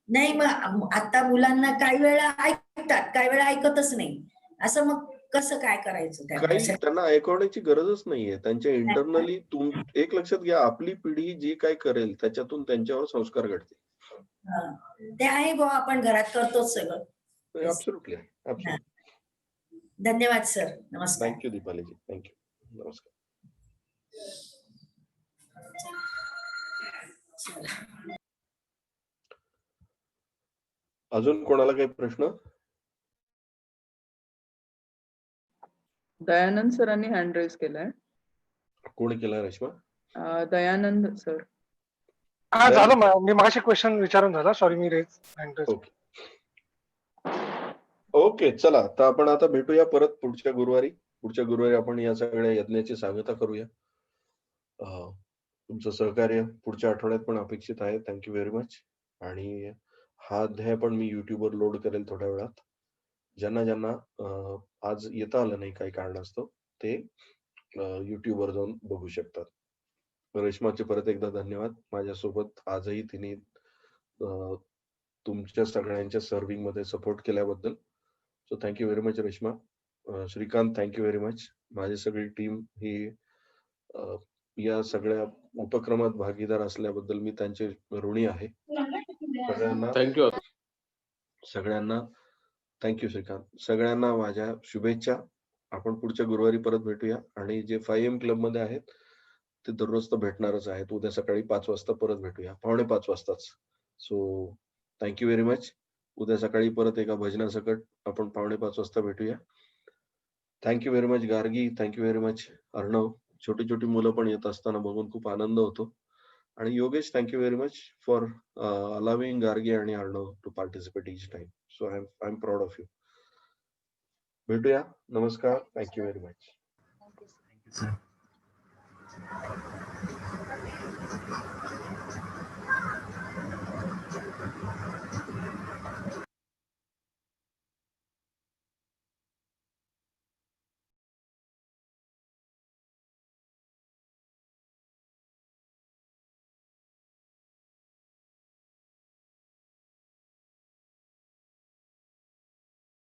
नाही मग आता मुलांना काही वेळा ऐकतात, काही वेळा ऐकतच नाही. असं मग कसं काय करायचं? काही त्यांना ऐकवण्याची गरजच नाहीये. त्यांच्या इंटरनली एक लक्षात घ्या, आपली पिढी जे काय करेल त्याच्यातून त्यांच्यावर संस्कार घडतील. ते आहे बुवा, आपण घरात करतोच सगळं. ऍब्सोल्युटली. धन्यवाद सर. नमस्कार. थँक्यू दीपालीजी. थँक्यू. नमस्कार. अजून कोणाला काही प्रश्न? दयानंद सरांनी हँड रेज केलाय. कोणी केला रेश्मा? दयानंद सर. हा झालं. मी मगाशी क्वेश्चन विचारून झाला. सॉरी मी हँड रेज. ओके. चला तर आपण आता भेटूया परत पुढच्या गुरुवारी. पुढच्या गुरुवारी आपण या सगळ्या यज्ञाची सांगता करूया. तुमचं सहकार्य पुढच्या आठवड्यात पण अपेक्षित आहे. Thank you very much. आणि हा अध्याय पण मी युट्यूबवर लोड करेल थोड्या वेळात. ज्यांना आज येता आलं नाही काही कारणास्तव ते युट्यूबवर जाऊन बघू शकतात. रेश्माचे परत एकदा धन्यवाद. माझ्यासोबत आजही तिने तुमच्या सगळ्यांच्या सर्व्हिंग मध्ये सपोर्ट केल्याबद्दल. So thank you very much Reshma. Shrikant thank you very much. माझी सगळी टीम ही या सगळ्या उपक्रमात भागीदार असल्याबद्दल मी त्यांचे ऋणी आहे. सगळ्यांना थँक्यू श्रीकांत. सगळ्यांना माझ्या शुभेच्छा. आपण पुढच्या गुरुवारी परत भेटूया. आणि जे 5M क्लब मध्ये आहेत ते दररोज तर भेटणारच आहेत. उद्या सकाळी 5 वाजता परत भेटूया, 4:45 वाजताच. So thank you very much. उद्या सकाळी परत एका भजनासकट आपण 4:45 वाजता भेटूया. Thank you very much Gargi. Thank you very much Arnav. छोटी छोटी मुलं पण येत असताना बघून खूप आनंद होतो. आणि Yogesh thank you very much for allowing Gargi आणि Arnav to participate each time. So I am proud of you. भेटूया. नमस्कार. Thank you very much. Thank you, sir.